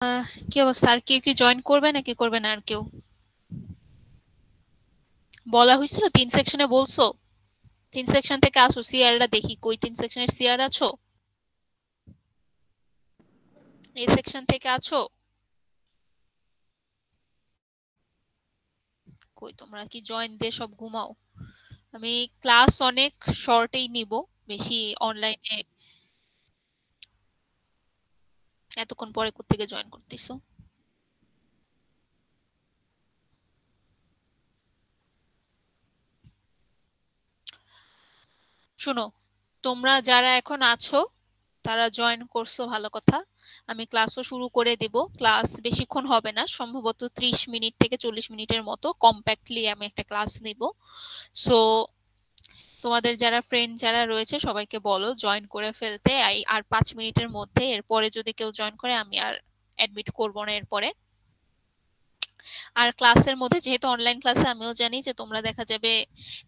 কি অবস্থা? আর কেউ কি জয়েন করবে নাকি করবে না? আর কেউ বলা হয়েছিল 3 সেকশনে বলছো? 3 সেকশন থেকে আসো, সিআরটা দেখি কই। 3 সেকশনের সিআর আছো? এই সেকশন থেকে আছো? কই তোমরা কি জয়েন দিয়ে সব ঘুমাও? আমি ক্লাস অনেক শর্টেই নিব, বেশি অনলাইনে এতক্ষণ পরে কোত্থেকে জয়েন করতেছো? শুনো, তোমরা যারা এখন আছো তারা জয়েন করছো, ভালো কথা। আমি ক্লাসও শুরু করে দেব। ক্লাস বেশিক্ষণ হবে না, সম্ভবত 30 মিনিট থেকে 40 মিনিটের মতো কম্প্যাক্টলি আমি একটা ক্লাস নিব। সো তোমাদের যারা ফ্রেন্ড যারা রয়েছে সবাইকে বলো জয়েন করে ফেলতে। আর 5 মিনিটের মধ্যে, এরপরে যদি কেউ জয়েন করে আমি আর অ্যাডমিট করব না এরপরে। আর ক্লাসের মধ্যে যেহেতু অনলাইন ক্লাসে, আমিও জানি যে তোমরা দেখা যাবে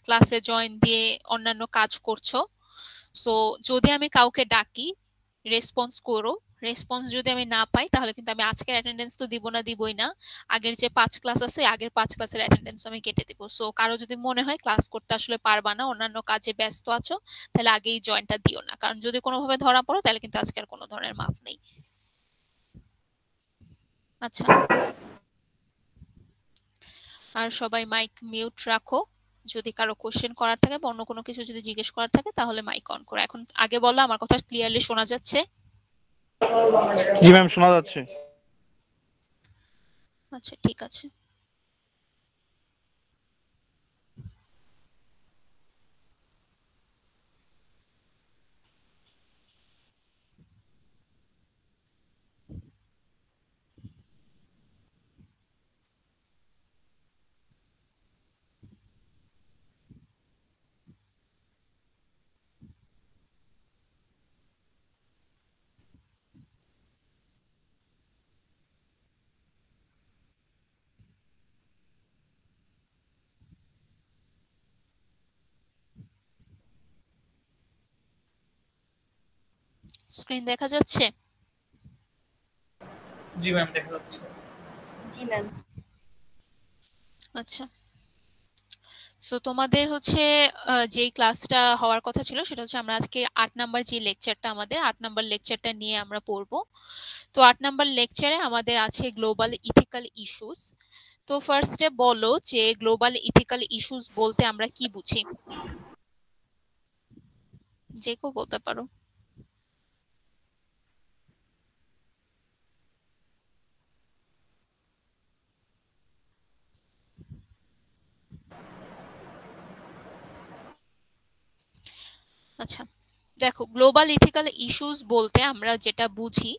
ক্লাসে জয়েন দিয়ে অন্যান্য কাজ করছো। সো যদি আমি কাউকে ডাকি, রেসপন্স করো। রেসপন্স যদি আমি না পাই তাহলে কিন্তু আমি আজকের অ্যাটেন্ডেন্স তো দিব না, দিবই না। আগের যে 5 ক্লাস আছে, আগের 5 ক্লাসের অ্যাটেন্ডেন্স আমি কেটে দিব। সো কারো যদি মনে হয় ক্লাস করতে আসলে পারবা না, অন্যান্য কাজে ব্যস্ত আছো, তাহলে আগেই জয়েনটা দিও না। কারণ যদি কোনোভাবে ধরা পড়ো তাহলে কিন্তু আজকে আর কোনো ধরনের মাফ নেই। আচ্ছা, আর সবাই মাইক মিউট রাখো। যদি কারো কোশ্চেন করার থাকে বা অন্য কোনো কিছু যদি জিজ্ঞেস করার থাকে তাহলে মাইক অন করো। এখন আগে বলো, আমার কথা ক্লিয়ারলি শোনা যাচ্ছে? জি ম্যাম, শোনা যাচ্ছে। আচ্ছা, ঠিক আছে। স্ক্রিন দেখা যাচ্ছে? জি ম্যাম, দেখা যাচ্ছে। জি ম্যাম। আচ্ছা, সো তোমাদের হচ্ছে যেই ক্লাসটা হওয়ার কথা ছিল সেটা হচ্ছে আমরা আজকে 8 নাম্বার যে লেকচারটা, আমাদের 8 নাম্বার লেকচারটা নিয়ে আমরা পড়বো। তো 8 নাম্বার লেকচারে আমাদের আছে গ্লোবাল ইথিক্যাল ইস্যুস। তো ফার্স্টে বলো যে গ্লোবাল ইথিক্যাল ইস্যুস বলতে আমরা কি বুঝি? যে কেউ বলতে পারো। আচ্ছা, দেখো, গ্লোবাল ইথিক্যাল ইস্যুস বলতে আমরা যেটা বুঝি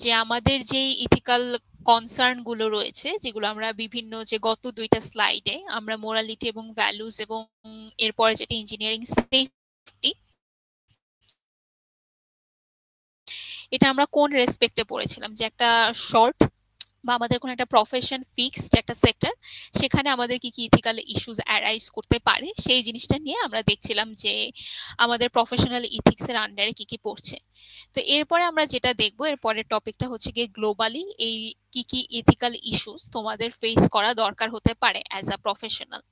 যে আমাদের যে ইথিক্যাল কনসার্ন গুলো রয়েছে, যেগুলো আমরা বিভিন্ন, যে গত 2টা স্লাইডে আমরা মোরালিটি এবং ভ্যালুস এবং এরপরে যেটা ইঞ্জিনিয়ারিং সেফটি, এটা আমরা কোন রেসপেক্টে পড়েছিলাম, যে একটা শর্ট বা আমাদের কোনো একটা প্রফেশন ফিক্সড একটা সেক্টর, সেখানে আমাদের কি কি ইথিক্যাল ইস্যুস অ্যারাইজ করতে পারে সেই জিনিসটা নিয়ে আমরা দেখছিলাম যে আমাদের প্রফেশনাল ইথিক্স এর আন্ডারে কি কি পড়ছে। তো এরপরে আমরা যেটা দেখবো, এরপরের টপিকটা হচ্ছে গিয়ে গ্লোবালি এই কি কি ইথিক্যাল ইস্যুস তোমাদের ফেস করা দরকার হতে পারে অ্যাজ আ প্রফেশনাল।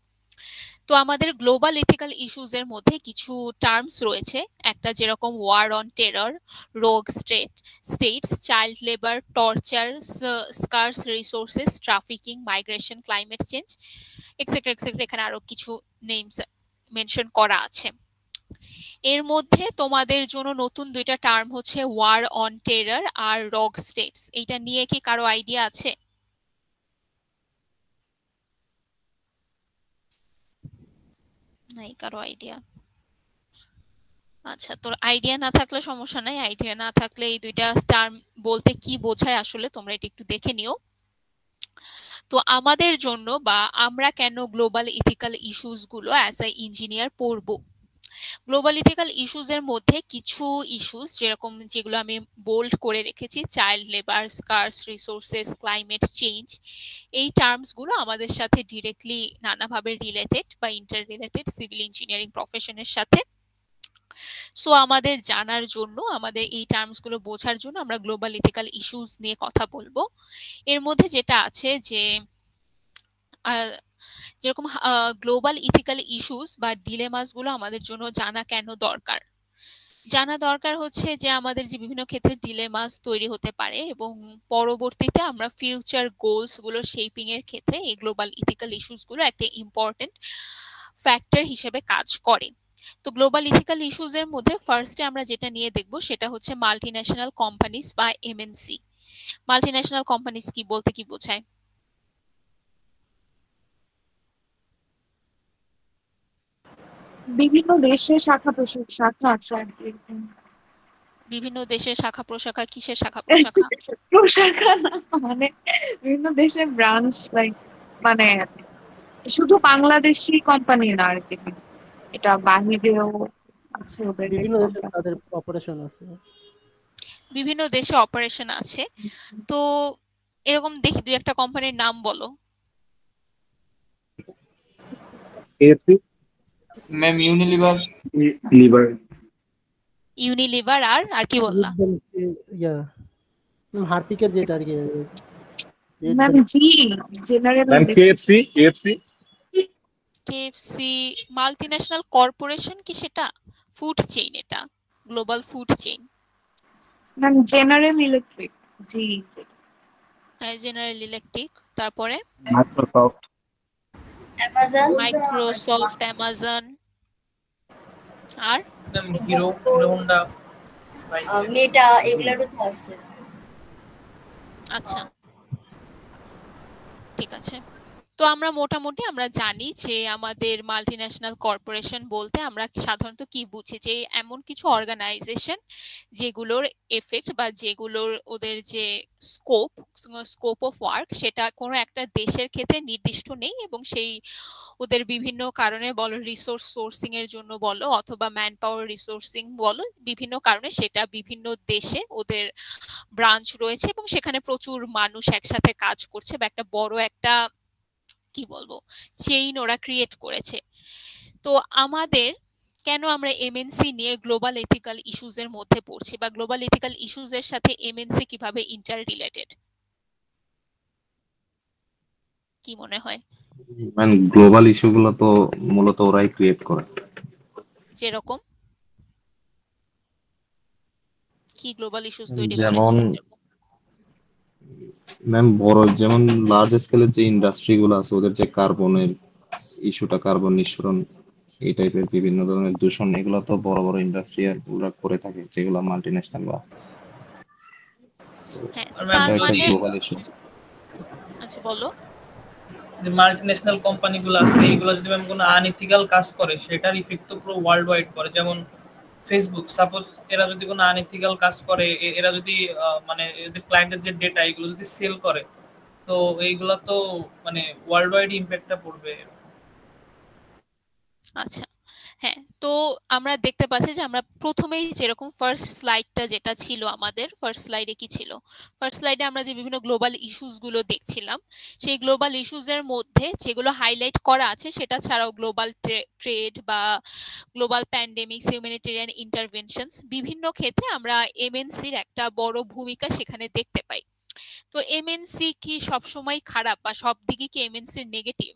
তো আমাদের গ্লোবাল ইথিক্যাল ইস্যুস এর মধ্যে কিছু টার্মস রয়েছে। একটা যেরকম ওয়ার অন টেরর, রোগ states, child labour, torture, স্কার্স resources, trafficking, migration, climate change, etcetera etcetera. এখানে আরো কিছু নেমস মেনশন করা আছে। এর মধ্যে তোমাদের জন্য নতুন 2টা টার্ম হচ্ছে ওয়ার অন টেরর আর রগ স্টেটস। এইটা নিয়ে কি কারো আইডিয়া আছে? নাই কারো আইডিয়া? আচ্ছা, তোর আইডিয়া না থাকলে সমস্যা নাই। আইডিয়া না থাকলে এই 2টা টার্ম বলতে কি বোঝায় আসলে তোমরা এটা একটু দেখে নিও। তো আমাদের জন্য বা আমরা কেন গ্লোবাল ইথিক্যাল ইস্যুস গুলো অ্যাজ এ ইঞ্জিনিয়ার পড়বো? গ্লোবাল ইথিক্যাল ইস্যুস এর মধ্যে কিছু ইস্যুস যেরকম যেগুলো আমি বোল্ড করে রেখেছি, child labour, স্কার্স resources, climate change, এই টার্মস গুলো আমাদের সাথে ডিরেক্টলি নানাভাবে রিলেটেড বা ইন্টার রিলেটেড সিভিল ইঞ্জিনিয়ারিং প্রফেশনের সাথে। সো আমাদের জানার জন্য, আমাদের এই টার্মসগুলো বোঝার জন্য আমরা গ্লোবাল ইথিক্যাল ইস্যুস নিয়ে কথা বলবো। এর মধ্যে যেটা আছে যে যেরকম গ্লোবাল ইথিক্যাল ইস্যুস বা ডিলেমাস গুলো আমাদের জন্য জানা কেন দরকার। জানা দরকার হচ্ছে যে আমাদের যে বিভিন্ন ক্ষেত্রে ডিলেমাস তৈরি হতে পারে এবং পরবর্তীতে আমরা ফিউচার গোলস গুলো শেপিং এর ক্ষেত্রে এই গ্লোবাল ইথিক্যাল ইস্যুস গুলো একটা ইম্পর্টেন্ট ফ্যাক্টর হিসেবে কাজ করে। তো গ্লোবাল ইথিক্যাল ইস্যুস এর মধ্যে ফার্স্টে আমরা যেটা নিয়ে দেখব সেটা হচ্ছে মাল্টিন্যাশনাল কোম্পানিজ বা এমএনসি। মাল্টিন্যাশনাল কোম্পানিজ কি বলতে কি বোঝায়? বিভিন্ন দেশে শাখা আছে আর কি। বিভিন্ন দেশের শাখা প্রশাখা, কিসের শাখা প্রশাখা? প্রশাখা না, মানে বিভিন্ন দেশের ব্রাঞ্চ, লাইক মানে শুধু বাংলাদেশি কোম্পানি না আর কি, এটা বাহিরেও আছে ওদের বিভিন্ন দেশে তাদের অপারেশন আছে। বিভিন্ন দেশে অপারেশন আছে। তো এরকম দেখি দুই একটা কোম্পানির নাম বলো। KFC, ma'am Unilever. Lever, Unilever আর কি বললা? ইয়া হারপিকের যেটা আর কি। ম্যাম জি General ma'am KFC, KFC multinational corporation কি সেটা? ফুড চেইন, এটা global food chain. Ma'am General Electric, জি হ্যাঁ, জেনারেল ইলেকট্রিক। তারপরে মাইক্রোসফট, মাইক্রোসফট, অ্যামাজন, আর ম্যাম হিরো হোন্ডা, মেটা, এগুলোরও তো আছে। আচ্ছা, ঠিক আছে। তো আমরা মোটামুটি আমরা জানি যে আমাদের মাল্টিন্যাশনাল কর্পোরেশন বলতে আমরা সাধারণত কি বুঝি, যে এমন কিছু অর্গানাইজেশন যেগুলোর এফেক্ট বা যেগুলোর ওদের যে স্কোপ অফ ওয়ার্ক সেটা কোনো একটা দেশের ক্ষেত্রে নির্দিষ্ট নেই, এবং সেই ওদের বিভিন্ন কারণে বলো, রিসোর্স সোর্সিং এর জন্য বলো অথবা ম্যান পাওয়ার রিসোর্সিং বলো, বিভিন্ন কারণে সেটা বিভিন্ন দেশে ওদের ব্রাঞ্চ রয়েছে এবং সেখানে প্রচুর মানুষ একসাথে কাজ করছে বা একটা বড় একটা কি বলবো চেইন ওরা ক্রিয়েট করেছে। তো আমাদের কেন আমরা এমএনসি নিয়ে গ্লোবাল এথিক্যাল ইস্যুজ এর মধ্যে পড়ছি, বা গ্লোবাল এথিক্যাল ইস্যুজ এর সাথে এমএনসি কিভাবে ইন্টার রিলেটেড, কি মনে হয়? মানে গ্লোবাল ইস্যুগুলো তো মূলত ওরাই ক্রিয়েট করে। যেরকম কি গ্লোবাল ইস্যুজ তৈরি যেমন করেছে? ম্যাম বড় যেমন লার্জ স্কেলের যে ইন্ডাস্ট্রি গুলো আছে ওদের যে কার্বনের ইস্যুটা, কার্বন নিঃসরণ, এই টাইপের বিভিন্ন ধরনের দূষণ, এগুলো তো বড় বড় ইন্ডাস্ট্রি আর ওরা করে থাকে, যেগুলো মাল্টিন্যাশনাল বা হ্যাঁ, তো ম্যাম, তার এটা একটা মানে গ্লোবাল ইস্যু। আচ্ছা বলো। যে মাল্টিন্যাশনাল কোম্পানিগুলো আছে এইগুলো যদি ম্যাম কোনো আনইথিক্যাল কাজ করে সেটার ইফেক্ট তো পুরো ওয়ার্ল্ড ওয়াইড করে। যেমন ফেসবুক, সাপোজ এরা যদি কোনো আনইথিক্যাল কাজ করে, এরা যদি মানে এদের ক্লায়েন্টের যে ডেটা এগুলো যদি সেল করে, তো এইগুলো তো মানে ওয়ার্ল্ড ওয়াইড ইমপ্যাক্টটা পড়বে। আচ্ছা, হ্যাঁ, তো আমরা দেখতে পাচ্ছি যে আমরা প্রথমেই যেরকম ফার্স্ট স্লাইডটা যেটা ছিল, আমাদের ফার্স্ট স্লাইডে কি ছিল? ফার্স্ট স্লাইডে আমরা যে বিভিন্ন গ্লোবাল ইস্যুস গুলো দেখছিলাম, সেই গ্লোবাল ইস্যুস এর মধ্যে যেগুলো হাইলাইট করা আছে সেটা ছাড়াও গ্লোবাল ট্রেড বা গ্লোবাল প্যান্ডেমিক্স, হিউম্যানিটেরিয়ান ইন্টারভেনশনস, বিভিন্ন ক্ষেত্রে আমরা এমএনসির একটা বড় ভূমিকা সেখানে দেখতে পাই। তো এমএনসি কি সবসময় খারাপ বা সব দিকে কি এমএনসির নেগেটিভ,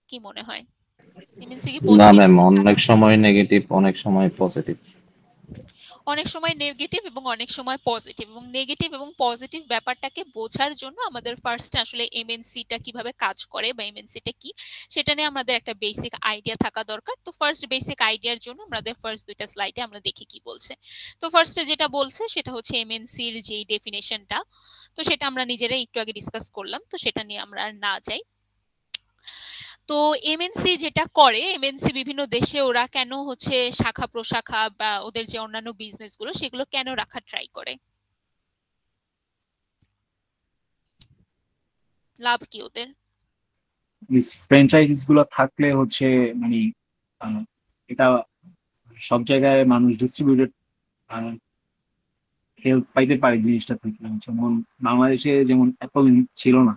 কি মনে হয়? এমএনসি কি না পজিটিভ? ম্যাম, অনেক সময় নেগেটিভ, অনেক সময় পজিটিভ। অনেক সময় নেগেটিভ এবং অনেক সময় পজিটিভ, এবং নেগেটিভ এবং পজিটিভ ব্যাপারটাকে বোঝার জন্য আমাদের ফার্স্টে আসলে এমএনসিটা কিভাবে কাজ করে বা এমএনসিটা কি সেটা নিয়ে আমাদের একটা বেসিক আইডিয়া থাকা দরকার। তো ফার্স্ট বেসিক আইডিয়ার জন্য আমাদের ফার্স্ট দুইটা স্লাইডে আমরা দেখি কি বলছে। তো ফার্স্টে যেটা বলছে সেটা হচ্ছে এমএনসির যে ডেফিনেশনটা, তো সেটা আমরা নিজেরাই একটু আগে ডিসকাস করলাম, তো সেটা নিয়ে আমরা আর না যাই। তো এমএনসি যেটা করে, এমএনসি বিভিন্ন দেশে ওরা কেন হচ্ছে শাখা প্রশাখা বা ওদের যে অন্যান্য বিজনেস গুলো সেগুলো কেন রাখার ট্রাই করে? লাভ কি ওদের? ফ্র্যাঞ্চাইজিস গুলো থাকলে হচ্ছে মানে এটা সব জায়গায় মানুষ ডিস্ট্রিবিউটেড হেল্প পাইতে পারে জিনিসটা থেকে। যেমন বাংলাদেশে যেমন অ্যাপল ছিল না,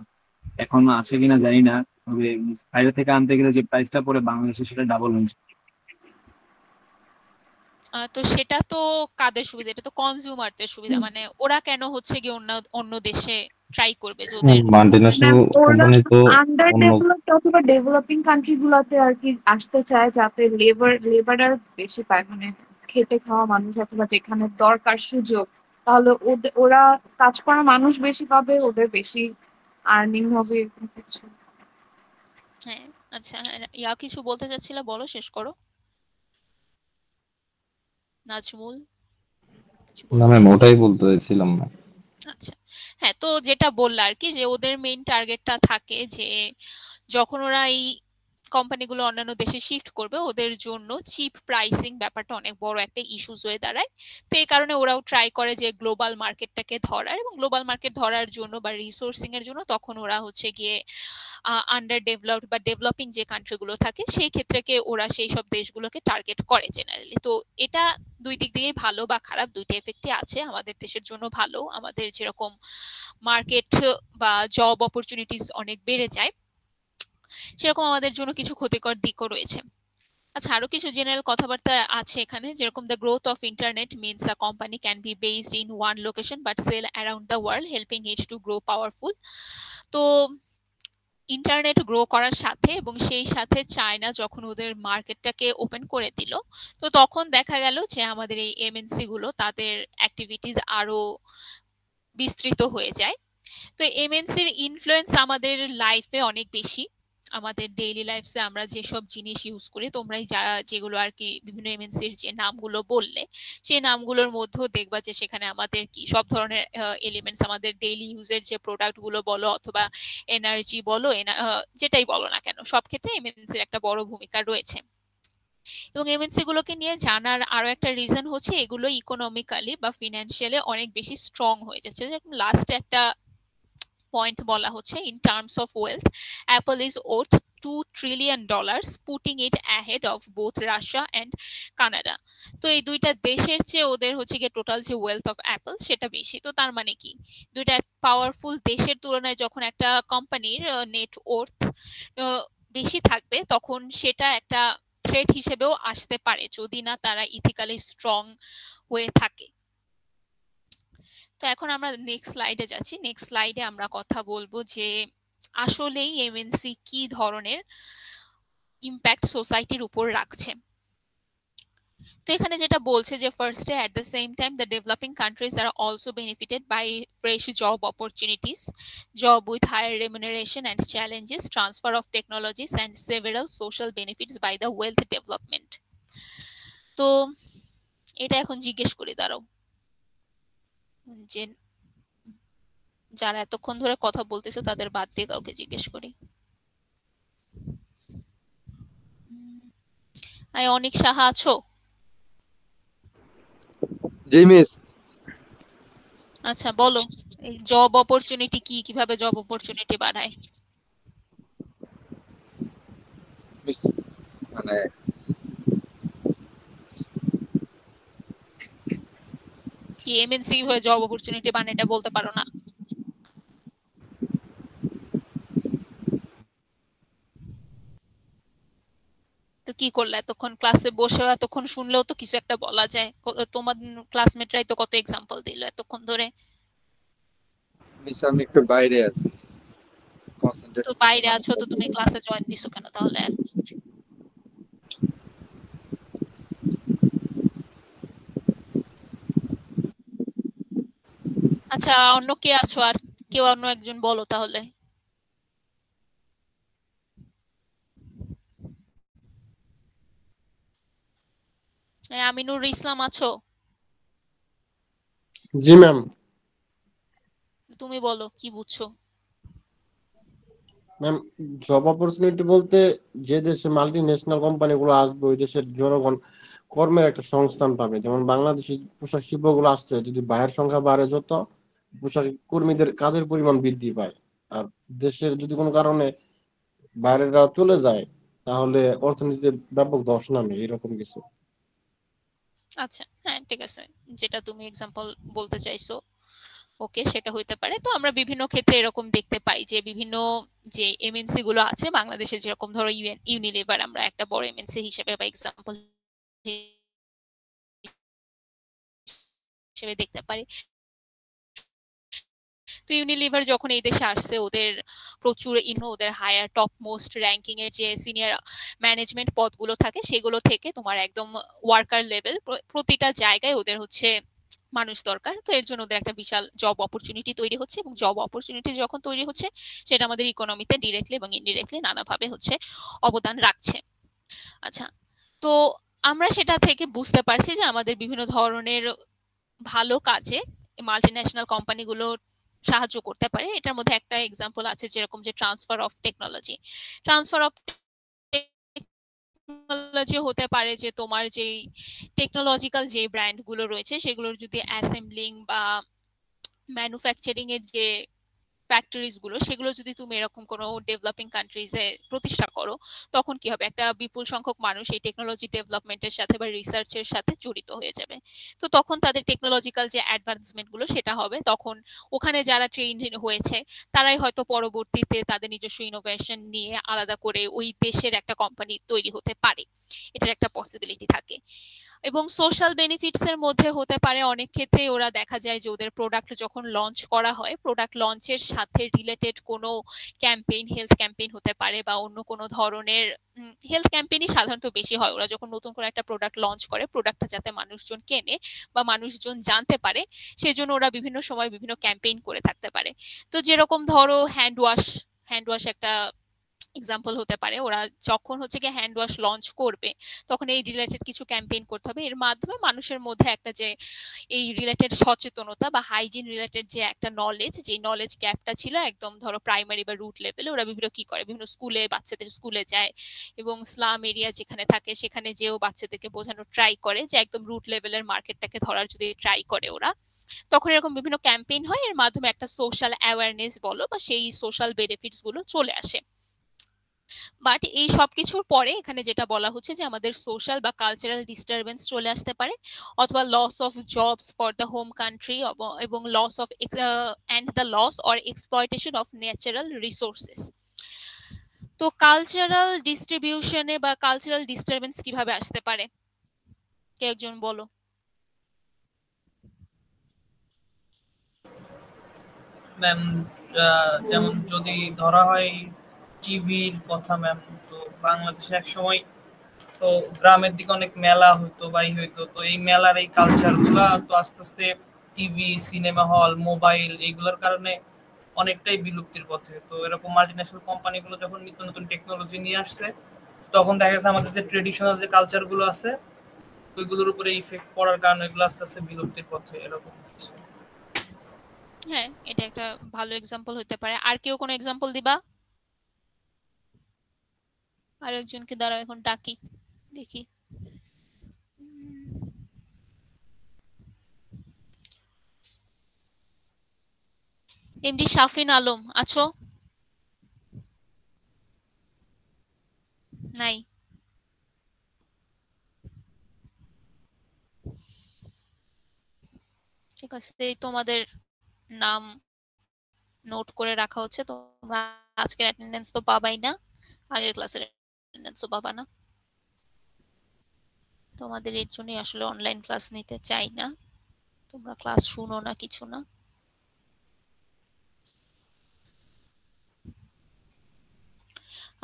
এখন আছে কিনা জানি না, তবে বাইরে থেকে আনতে গেলে যে প্রাইসটা পড়ে বাংলাদেশে সেটা ডাবল হয়েছে। তো সেটা তো কাদের সুবিধা? এটা তো কনজিউমারদের সুবিধা। মানে ওরা কেন হচ্ছে গিয়ে অন্য অন্য দেশে ট্রাই করবে যে ওদের মাল্টিন্যাশনাল ওরা কোম্পানি তো আন্ডার অন্য ডেভেলপড অথবা ডেভেলপিং কান্ট্রি গুলোতে আর কি আসতে চায় যাতে লেবার আর বেশি পায়, মানে খেটে খাওয়া মানুষ অথবা যেখানে দরকার সুযোগ, তাহলে ওরা কাজ করা মানুষ বেশি পাবে, ওদের বেশি আর্নিং হবে, এরকম কিছু। হ্যাঁ, আচ্ছা, ইয়া কিছু বলতে চাচ্ছিলা, বলো, শেষ করো। নাজমুল কিছু না বলতে ম্যাম, চাচ্ছিল? ওটাই বলতে চাইছিলাম না। আচ্ছা, হ্যাঁ, তো যেটা বললা আর কি, যে ওদের মেইন টার্গেটটা থাকে যে যখন ওরা এই কোম্পানিগুলো অন্যান্য দেশে শিফট করবে, ওদের জন্য চিপ প্রাইসিং ব্যাপারটা অনেক বড় একটা ইস্যুস হয়ে দাঁড়ায়। তো এই কারণে ওরাও ট্রাই করে যে গ্লোবাল মার্কেটটাকে ধরার, এবং গ্লোবাল মার্কেট ধরার জন্য বা রিসোর্সিং এর জন্য তখন ওরা হচ্ছে গিয়ে আন্ডার ডেভেলপড বা ডেভেলপিং যে কান্ট্রিগুলো থাকে সেই ক্ষেত্রে ওরা সেই সব দেশগুলোকে টার্গেট করে জেনারেলি। তো এটা দুই দিক দিয়েই ভালো বা খারাপ, দুইটা এফেক্টই আছে। আমাদের দেশের জন্য ভালো, আমাদের যেরকম মার্কেট বা জব অপরচুনিটিস অনেক বেড়ে যায়, সেরকম আমাদের জন্য কিছু ক্ষতিকর দিকও রয়েছে। আচ্ছা, আরো কিছু জেনারেল কথাবার্তা আছে এখানে, যেরকম the growth of internet means a company can be based in one location but sell around the world helping it to grow powerful. তো ইন্টারনেট গ্রো করার সাথে এবং সেই সাথে চায়না যখন ওদের মার্কেটটাকে ওপেন করে দিল, তো তখন দেখা গেল যে আমাদের এই এমএনসি গুলো তাদের অ্যাক্টিভিটিস আরো বিস্তৃত হয়ে যায়। তো এমএনসির ইনফ্লুয়েন্স আমাদের লাইফে অনেক বেশি, আমাদের ডেইলি লাইফে আমরা যেসব জিনিস ইউজ করি, তোমরাই যেগুলো আর কি বিভিন্ন এমএনসির যে নামগুলো বললে, সেই নামগুলোর মধ্যেও দেখবা যে সেখানে আমাদের কি সব ধরনের এলিমেন্টস, আমাদের ডেইলি ইউজের যে প্রোডাক্ট গুলো বলো অথবা এনার্জি বলো, যেটাই বলো না কেন, সব ক্ষেত্রে এমএনসির একটা বড় ভূমিকা রয়েছে। এবং এমএনসি গুলোকে নিয়ে জানার আরো একটা রিজন হচ্ছে এগুলো ইকোনমিক্যালি বা ফিনান্সিয়ালি অনেক বেশি স্ট্রং হয়ে যাচ্ছে। যেরকম লাস্টে একটা পয়েন্ট বলা হচ্ছে, in terms of wealth Apple is worth $2 trillion, putting it ahead of both Russia and Canada. তো এই দুইটা দেশের চেয়ে ওদের হচ্ছে গিয়ে টোটাল যে ওয়েলথ অফ অ্যাপল সেটা বেশি। তো তার মানে কি, দুইটা পাওয়ারফুল দেশের তুলনায় যখন একটা কোম্পানির নেট ওর্থ বেশি থাকবে, তখন সেটা একটা থ্রেট হিসেবেও আসতে পারে যদি না তারা ইথিক্যালি স্ট্রং হয়ে থাকে। তো এখন আমরা নেক্সট স্লাইডে যাচ্ছি। নেক্সট স্লাইডে আমরা কথা বলবো যে আসলেই এমএনসি কি ধরনের ইম্প্যাক্ট সোসাইটির উপর রাখছে। তো এখানে যেটা বলছে যে ফার্স্টে, at the same time the developing countries are also benefited by fresh job opportunities, job with higher remuneration and challenges, transfer of technologies and several social benefits by the wealth development. তো এটা এখন জিজ্ঞেস করি, দাঁড়াও, যে যারা এতক্ষণ ধরে কথা বলতেছে তাদের বাদ দিয়ে কাউকে জিজ্ঞেস করি। অনিক সাহা আছো? জি মিস। আচ্ছা, বলো এই জব অপরচুনিটি কি, কিভাবে জব অপরচুনিটি বাড়ায়? মিস মানে কি এমএনসি হয়ে জব অপরচুনিটি বাড়ায়, এটা বলতে পারো না? তো কি করলে এতক্ষণ ক্লাসে বসে? এতক্ষণ শুনলেও তো কিছু একটা বলা যায়। তোমার ক্লাসমেটরাই তো কত এক্সাম্পল দিল এতক্ষণ ধরে। মিস আমি একটু বাইরে আছি, কনসেন্ট্রেট তো বাইরে আছো, তো তুমি ক্লাসে জয়েন দিছো কেন তাহলে? আচ্ছা, অন্য কে আছো? আর কেউ অন্য একজন বলো তাহলে। আমিনুর ইসলাম আছো? জি ম্যাম। তুমি বলো কি বুঝছো? ম্যাম, জব অপরচুনিটি বলতে যে দেশে মাল্টি ন্যাশনাল কোম্পানিগুলো আসবে ওই দেশের জনগণ কর্মের একটা সংস্থান পাবে। যেমন বাংলাদেশের পোশাক শিল্পগুলো আসছে, যদি বাইরের সংখ্যা বাড়ে যত, পোশাক কর্মীদের কাজের পরিমাণ বৃদ্ধি পায়। আর দেশের যদি কোনো কারণে বাইরেরা চলে যায় তাহলে অর্থনীতিতে ব্যাপক ধস নামে, এরকম কিছু। আচ্ছা, হ্যাঁ, ঠিক আছে, যেটা তুমি এক্সাম্পল বলতে চাইছো ওকে, সেটা হইতে পারে। তো আমরা বিভিন্ন ক্ষেত্রে এরকম দেখতে পাই যে বিভিন্ন যে এমএনসি গুলো আছে বাংলাদেশে, যেরকম ধরো ইউনিলিভার আমরা একটা বড় এমএনসি হিসেবে বা এক্সাম্পল হিসেবে দেখতে পারি। তো ইউনিলিভার যখন এই দেশে আসছে, ওদের প্রচুর ওদের হায়ার টপ মোস্ট র্যাঙ্কিং এর যে সিনিয়র ম্যানেজমেন্ট পদগুলো থাকে সেগুলো থেকে তোমার একদম ওয়ার্কার লেভেল প্রতিটা জায়গায় ওদের হচ্ছে মানুষ দরকার। তো এর জন্য ওদের একটা বিশাল জব অপরচুনিটি তৈরি হচ্ছে, এবং জব অপরচুনিটি যখন তৈরি হচ্ছে সেটা আমাদের ইকোনমিতে ডিরেক্টলি এবং ইনডিরেক্টলি নানাভাবে হচ্ছে অবদান রাখছে। আচ্ছা, তো আমরা সেটা থেকে বুঝতে পারছি যে আমাদের বিভিন্ন ধরনের ভালো কাজে মাল্টিন্যাশনাল কোম্পানিগুলো সাহায্য করতে পারে। এটার মধ্যে একটা এক্সাম্পল আছে যেরকম যে transfer of technology. Transfer of technology হতে পারে যে তোমার যেই টেকনোলজিক্যাল যে ব্র্যান্ড গুলো রয়েছে সেগুলোর যদি অ্যাসেম্বলিং বা ম্যানুফ্যাকচারিং এর যে ফ্যাক্টরিজ গুলো সেগুলো যদি তুমি এরকম কোনো ডেভেলপিং কান্ট্রিজে প্রতিষ্ঠা করো, তখন কি হবে, একটা বিপুল সংখ্যক মানুষ এই টেকনোলজি ডেভেলপমেন্টের সাথে বা রিসার্চের সাথে জড়িত হয়ে যাবে। তো তখন তাদের টেকনোলজিক্যাল যে অ্যাডভান্সমেন্ট গুলো সেটা হবে, তখন ওখানে যারা ট্রেইন হয়েছে তারাই হয়তো পরবর্তীতে তাদের নিজস্ব ইনোভেশন নিয়ে আলাদা করে ওই দেশের একটা কোম্পানি তৈরি হতে পারে। এটার একটা পসিবিলিটি থাকে। এবং সোশ্যাল বেনিফিটস এর মধ্যে হতে পারে অনেক ক্ষেত্রে ওরা দেখা যায় যে ওদের প্রোডাক্ট যখন লঞ্চ করা হয়, প্রোডাক্ট লঞ্চের সাথে রিলেটেড কোনো ক্যাম্পেইন, হেলথ ক্যাম্পেইন হতে পারে বা অন্য কোনো ধরনের হেলথ ক্যাম্পেইনই সাধারণত বেশি হয়। ওরা যখন নতুন করে একটা প্রোডাক্ট লঞ্চ করে, প্রোডাক্টটা যাতে মানুষজন কেনে বা মানুষজন জানতে পারে সেই জন্য ওরা বিভিন্ন সময় বিভিন্ন ক্যাম্পেইন করে থাকতে পারে। তো যেরকম ধরো হ্যান্ড ওয়াশ একটা এক্সাম্পল হতে পারে। ওরা যখন হচ্ছে কি হ্যান্ড ওয়াশ লঞ্চ করবে তখন এই রিলেটেড কিছু ক্যাম্পেইন করতে হবে, এর মাধ্যমে মানুষের মধ্যে একটা যে এই রিলেটেড সচেতনতা বা হাইজিন রিলেটেড যে একটা নলেজ, যে নলেজ গ্যাপটা ছিল একদম ধরো প্রাইমারি বা রুট লেভেলে, ওরা বিভিন্ন কি করে, বিভিন্ন স্কুলে বাচ্চাদের স্কুলে যায় এবং স্লাম এরিয়া যেখানে থাকে সেখানে যেও বাচ্চাদেরকে বোঝানোর ট্রাই করে যে একদম রুট লেভেলের মার্কেটটাকে ধরার যদি ট্রাই করে ওরা, তখন এরকম বিভিন্ন ক্যাম্পেইন হয়, এর মাধ্যমে একটা সোশ্যাল অ্যাওয়ারনেস বলো বা সেই সোশ্যাল বেনিফিটস গুলো চলে আসে। বাট এই সবকিছুর পরে এখানে যেটা বলা হচ্ছে যে আমাদের সোশ্যাল বা কালচারাল ডিস্টারবেন্স চলে আসতে পারে, অথবা loss of jobs for the home country এবং loss of and the loss or exploitation of natural resources. তো কালচারাল ডিস্ট্রিবিউশনে বা কালচারাল ডিস্টারবেন্স কিভাবে আসতে পারে, কে একজন বলো। ম্যাম, যেমন যদি ধরা হয় টিভির কথা ম্যাম, তো বাংলাদেশে এক সময় তো গ্রামের দিকে অনেক মেলা হইতো বাই হইতো, তো এই মেলার এই কালচার গুলা তো আস্তে আস্তে টিভি, সিনেমা হল, মোবাইল এইগুলোর কারণে অনেকটাই বিলুপ্তির পথে। তো এরকম মাল্টিন্যাশনাল কোম্পানিগুলো যখন নিত্য নতুন টেকনোলজি নিয়ে আসছে, তখন দেখা গেছে আমাদের যে ট্রেডিশনাল যে কালচার গুলো আছে ওইগুলোর উপরে ইফেক্ট পড়ার কারণে এগুলো আস্তে আস্তে বিলুপ্তির পথে এরকম হচ্ছে। হ্যাঁ, এটা একটা ভালো এক্সাম্পল হতে পারে। আর কেউ কোনো এক্সাম্পল দিবা? আরেকজনকে দাঁড়াও এখন ডাকি, দেখি। এমডি শাফিন আলম আছো? নাই। ঠিক আছে, তোমাদের নাম নোট করে রাখা হচ্ছে। তোমরা আজকের অ্যাটেন্ডেন্স তো পাবাই না, আগের ক্লাসের অ্যাটেন্ডেন্সও পাবা না। তোমাদের এর জন্যই আসলে অনলাইন ক্লাস নিতে চাই না, তোমরা ক্লাস শুনো না, কিছু না।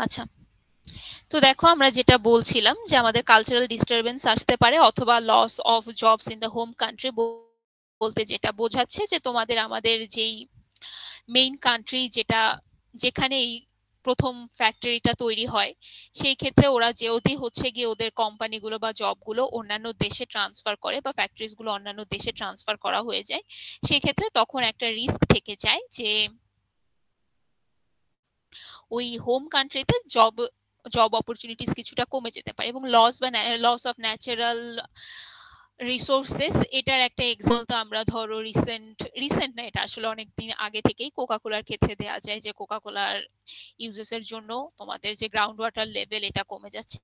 আচ্ছা, তো দেখো আমরা যেটা বলছিলাম যে আমাদের কালচারাল ডিস্টারবেন্স আসতে পারে অথবা loss of jobs in the home country, বলতে যেটা বোঝাচ্ছে যে তোমাদের আমাদের যেই মেইন কান্ট্রি যেখানে এই প্রথম ফ্যাক্টরিটা তৈরি হয়, সেই ক্ষেত্রে ওরা যেহেতু হচ্ছে গিয়ে ওদের কোম্পানিগুলো বা জবগুলো অন্যান্য দেশে ট্রান্সফার করে বা ফ্যাক্টরিজ গুলো অন্যান্য দেশে ট্রান্সফার করা হয়ে যায়, সেই ক্ষেত্রে তখন একটা রিস্ক থেকে যায় যে ওই হোম কান্ট্রিতে জব অপরচুনিটিস কিছুটা কমে যেতে পারে। এবং লস অফ ন্যাচারাল রিসোর্সেস, এটার একটা এক্সাম্পল তো আমরা ধরো রিসেন্ট না, এটা আসলে অনেকদিন আগে থেকেই কোকাকোলার ক্ষেত্রে দেওয়া যায় যে কোকাকোলার ইউজেস এর জন্য তোমাদের যে গ্রাউন্ড ওয়াটার লেভেল এটা কমে যাচ্ছে,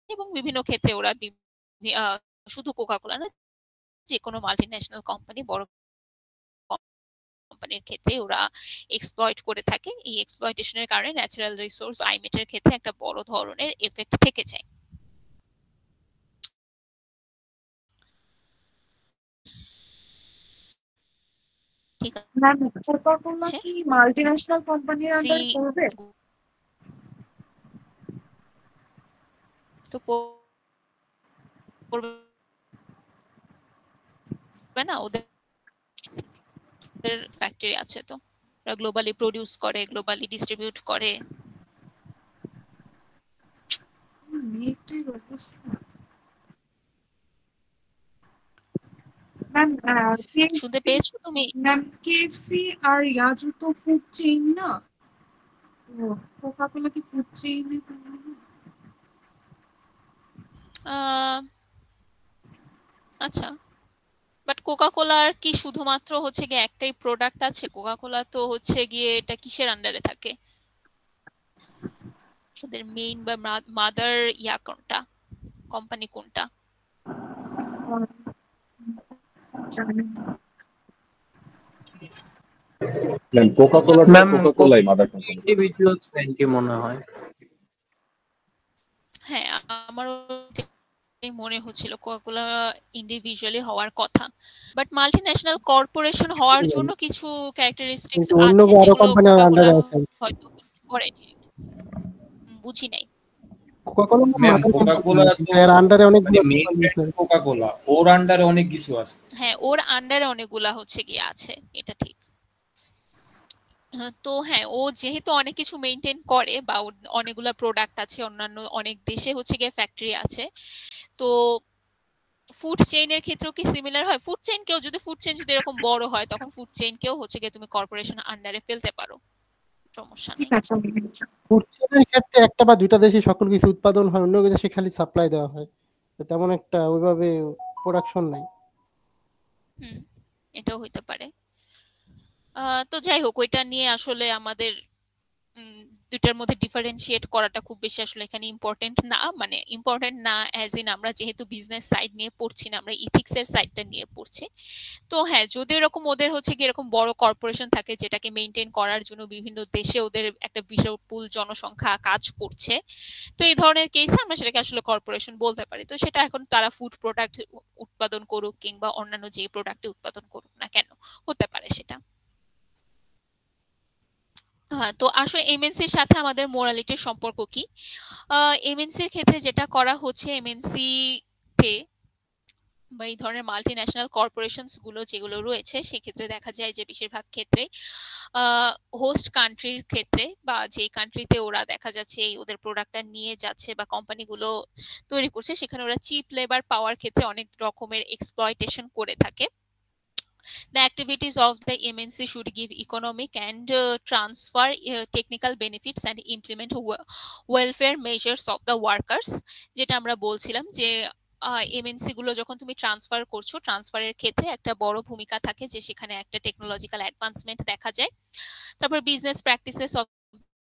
এবং বিভিন্ন ক্ষেত্রে ওরা শুধু কোকাকোলা না, যে কোনো মাল্টিন্যাশনাল কোম্পানি, বড় কোম্পানির ক্ষেত্রে ওরা এক্সপ্লয়েট করে থাকে। এই এক্সপ্লয়টেশনের কারণে ন্যাচারাল রিসোর্স আইমেটের ক্ষেত্রে একটা বড় ধরনের এফেক্ট থেকে যায়। ঠিক ম্যাম কোকা-কোলা আছে কি মাল্টিন্যাশনাল কোম্পানির সি আন্ডারে পড়বে? তো পড়বে না, ওদের ফ্যাক্টরি আছে, তো ওরা গ্লোবালি প্রডিউস করে, গ্লোবালি ডিস্ট্রিবিউট করে। এইটাই অবস্থা। ম্যাম শুনতে কেএফসি পেয়েছো তুমি? ম্যাম কেএফসি আর ইয়াজু তো ফুড চেইন না, তো কোকা-কোলা কি ফুড চেইনে পড়বে না? আচ্ছা, বাট কোকা-কোলার কি শুধুমাত্র হচ্ছে গিয়ে একটাই প্রোডাক্ট আছে? কোকা-কোলা তো হচ্ছে গিয়ে এটা কিসের আন্ডারে থাকে? ওদের মেইন বা মাদার ইয়া কোনটা, কোম্পানি কোনটা? জানি না। কোকা-কোলা ম্যাম কোকা-কোলাই মাদার কোম্পানি। ইন্ডিভিজুয়াল ব্র্যান্ডই মনে হয়। হ্যাঁ, আমারও এটাই মনে হচ্ছিল কোকা-কোলা ইন্ডিভিজুয়ালি হওয়ার কথা, বাট মাল্টিন্যাশনাল কর্পোরেশন হওয়ার জন্য কিছু ক্যারেক্টারিস্টিক্স কিন্তু অন্য আছে বড় যেগুলো কোম্পানির কোকা-কোলা আন্ডারে আছে। হয়তো করে। বুঝি নাই। Coca-Cola ma'am mother Coca-Cola company, তো এর আন্ডারে মানে অনেকগুলো মেইন কোম্পানি আছে। ব্র্যান্ড কোকা-কোলা, ওর আন্ডারে অনেক কিছু আছে। হ্যাঁ, ওর আন্ডারে অনেকগুলা হচ্ছে গিয়ে আছে, এটা ঠিক। তো হ্যাঁ, ও যেহেতু অনেক কিছু মেইনটেইন করে বা ওর অনেকগুলা প্রোডাক্ট আছে, অন্যান্য অনেক দেশে হচ্ছে গিয়ে ফ্যাক্টরি আছে, তো ফুড চেইনের ক্ষেত্রেও কি সিমিলার হয়? ফুড চেইন যদি এরকম বড় হয়, তখন ফুড চেইন কেও হচ্ছে গিয়ে তুমি কর্পোরেশন আন্ডারে ফেলতে পারো, সমস্যা ঠিক নেই। আছে। ফুড চেইনের ক্ষেত্রে একটা বা দুইটা দেশে সকল কিছু উৎপাদন হয়, অন্য দেশে খালি সাপ্লাই দেওয়া হয়, তো তেমন একটা ওইভাবে প্রোডাকশন নাই। এটাও হইতে পারে। তো যাই হোক, ওইটা নিয়ে আসলে আমাদের দুইটার মধ্যে ডিফারেন্সিয়েট করাটা খুব বেশি আসলে এখানে ইম্পর্টেন্ট না, মানে ইম্পর্টেন্ট না অ্যাজ ইন আমরা যেহেতু বিজনেস সাইড নিয়ে পড়ছি না, আমরা ইথিক্স এর সাইডটা নিয়ে পড়ছি। তো হ্যাঁ, যদি এরকম ওদের হচ্ছে কি এরকম বড় কর্পোরেশন থাকে যেটাকে মেইনটেইন করার জন্য বিভিন্ন দেশে ওদের একটা বিপুল জনসংখ্যা কাজ করছে, তো এই ধরনের কেসে আমরা সেটাকে আসলে কর্পোরেশন বলতে পারি। তো সেটা এখন তারা ফুড প্রোডাক্ট উৎপাদন করুক কিংবা অন্যান্য যে প্রোডাক্ট উৎপাদন করুক না কেন, হতে পারে সেটা। তো আসলে এমএনসির সাথে আমাদের মোরালিটির সম্পর্ক কি? এমএনসির ক্ষেত্রে যেটা করা হচ্ছে, এমএনসি তে বা এই ধরনের মাল্টিন্যাশনাল কর্পোরেশনস গুলো যেগুলো রয়েছে, সেক্ষেত্রে দেখা যায় যে বেশিরভাগ ক্ষেত্রে হোস্ট কান্ট্রির ক্ষেত্রে বা যে কান্ট্রিতে ওরা দেখা যাচ্ছে ওদের প্রোডাক্টটা নিয়ে যাচ্ছে বা কোম্পানিগুলো তৈরি করছে, সেখানে ওরা চিপ লেবার পাওয়ার ক্ষেত্রে অনেক রকমের এক্সপ্লয়টেশন করে থাকে। The activities of the MNC should give economic and transfer technical benefits and implement welfare measures of the workers. যেটা আমরা বলছিলাম যে এমএনসি গুলো যখন তুমি ট্রান্সফার করছো, ট্রান্সফারের ক্ষেত্রে একটা বড় ভূমিকা থাকে যে সেখানে একটা টেকনোলজিক্যাল অ্যাডভান্সমেন্ট দেখা যায়। তারপর business practices of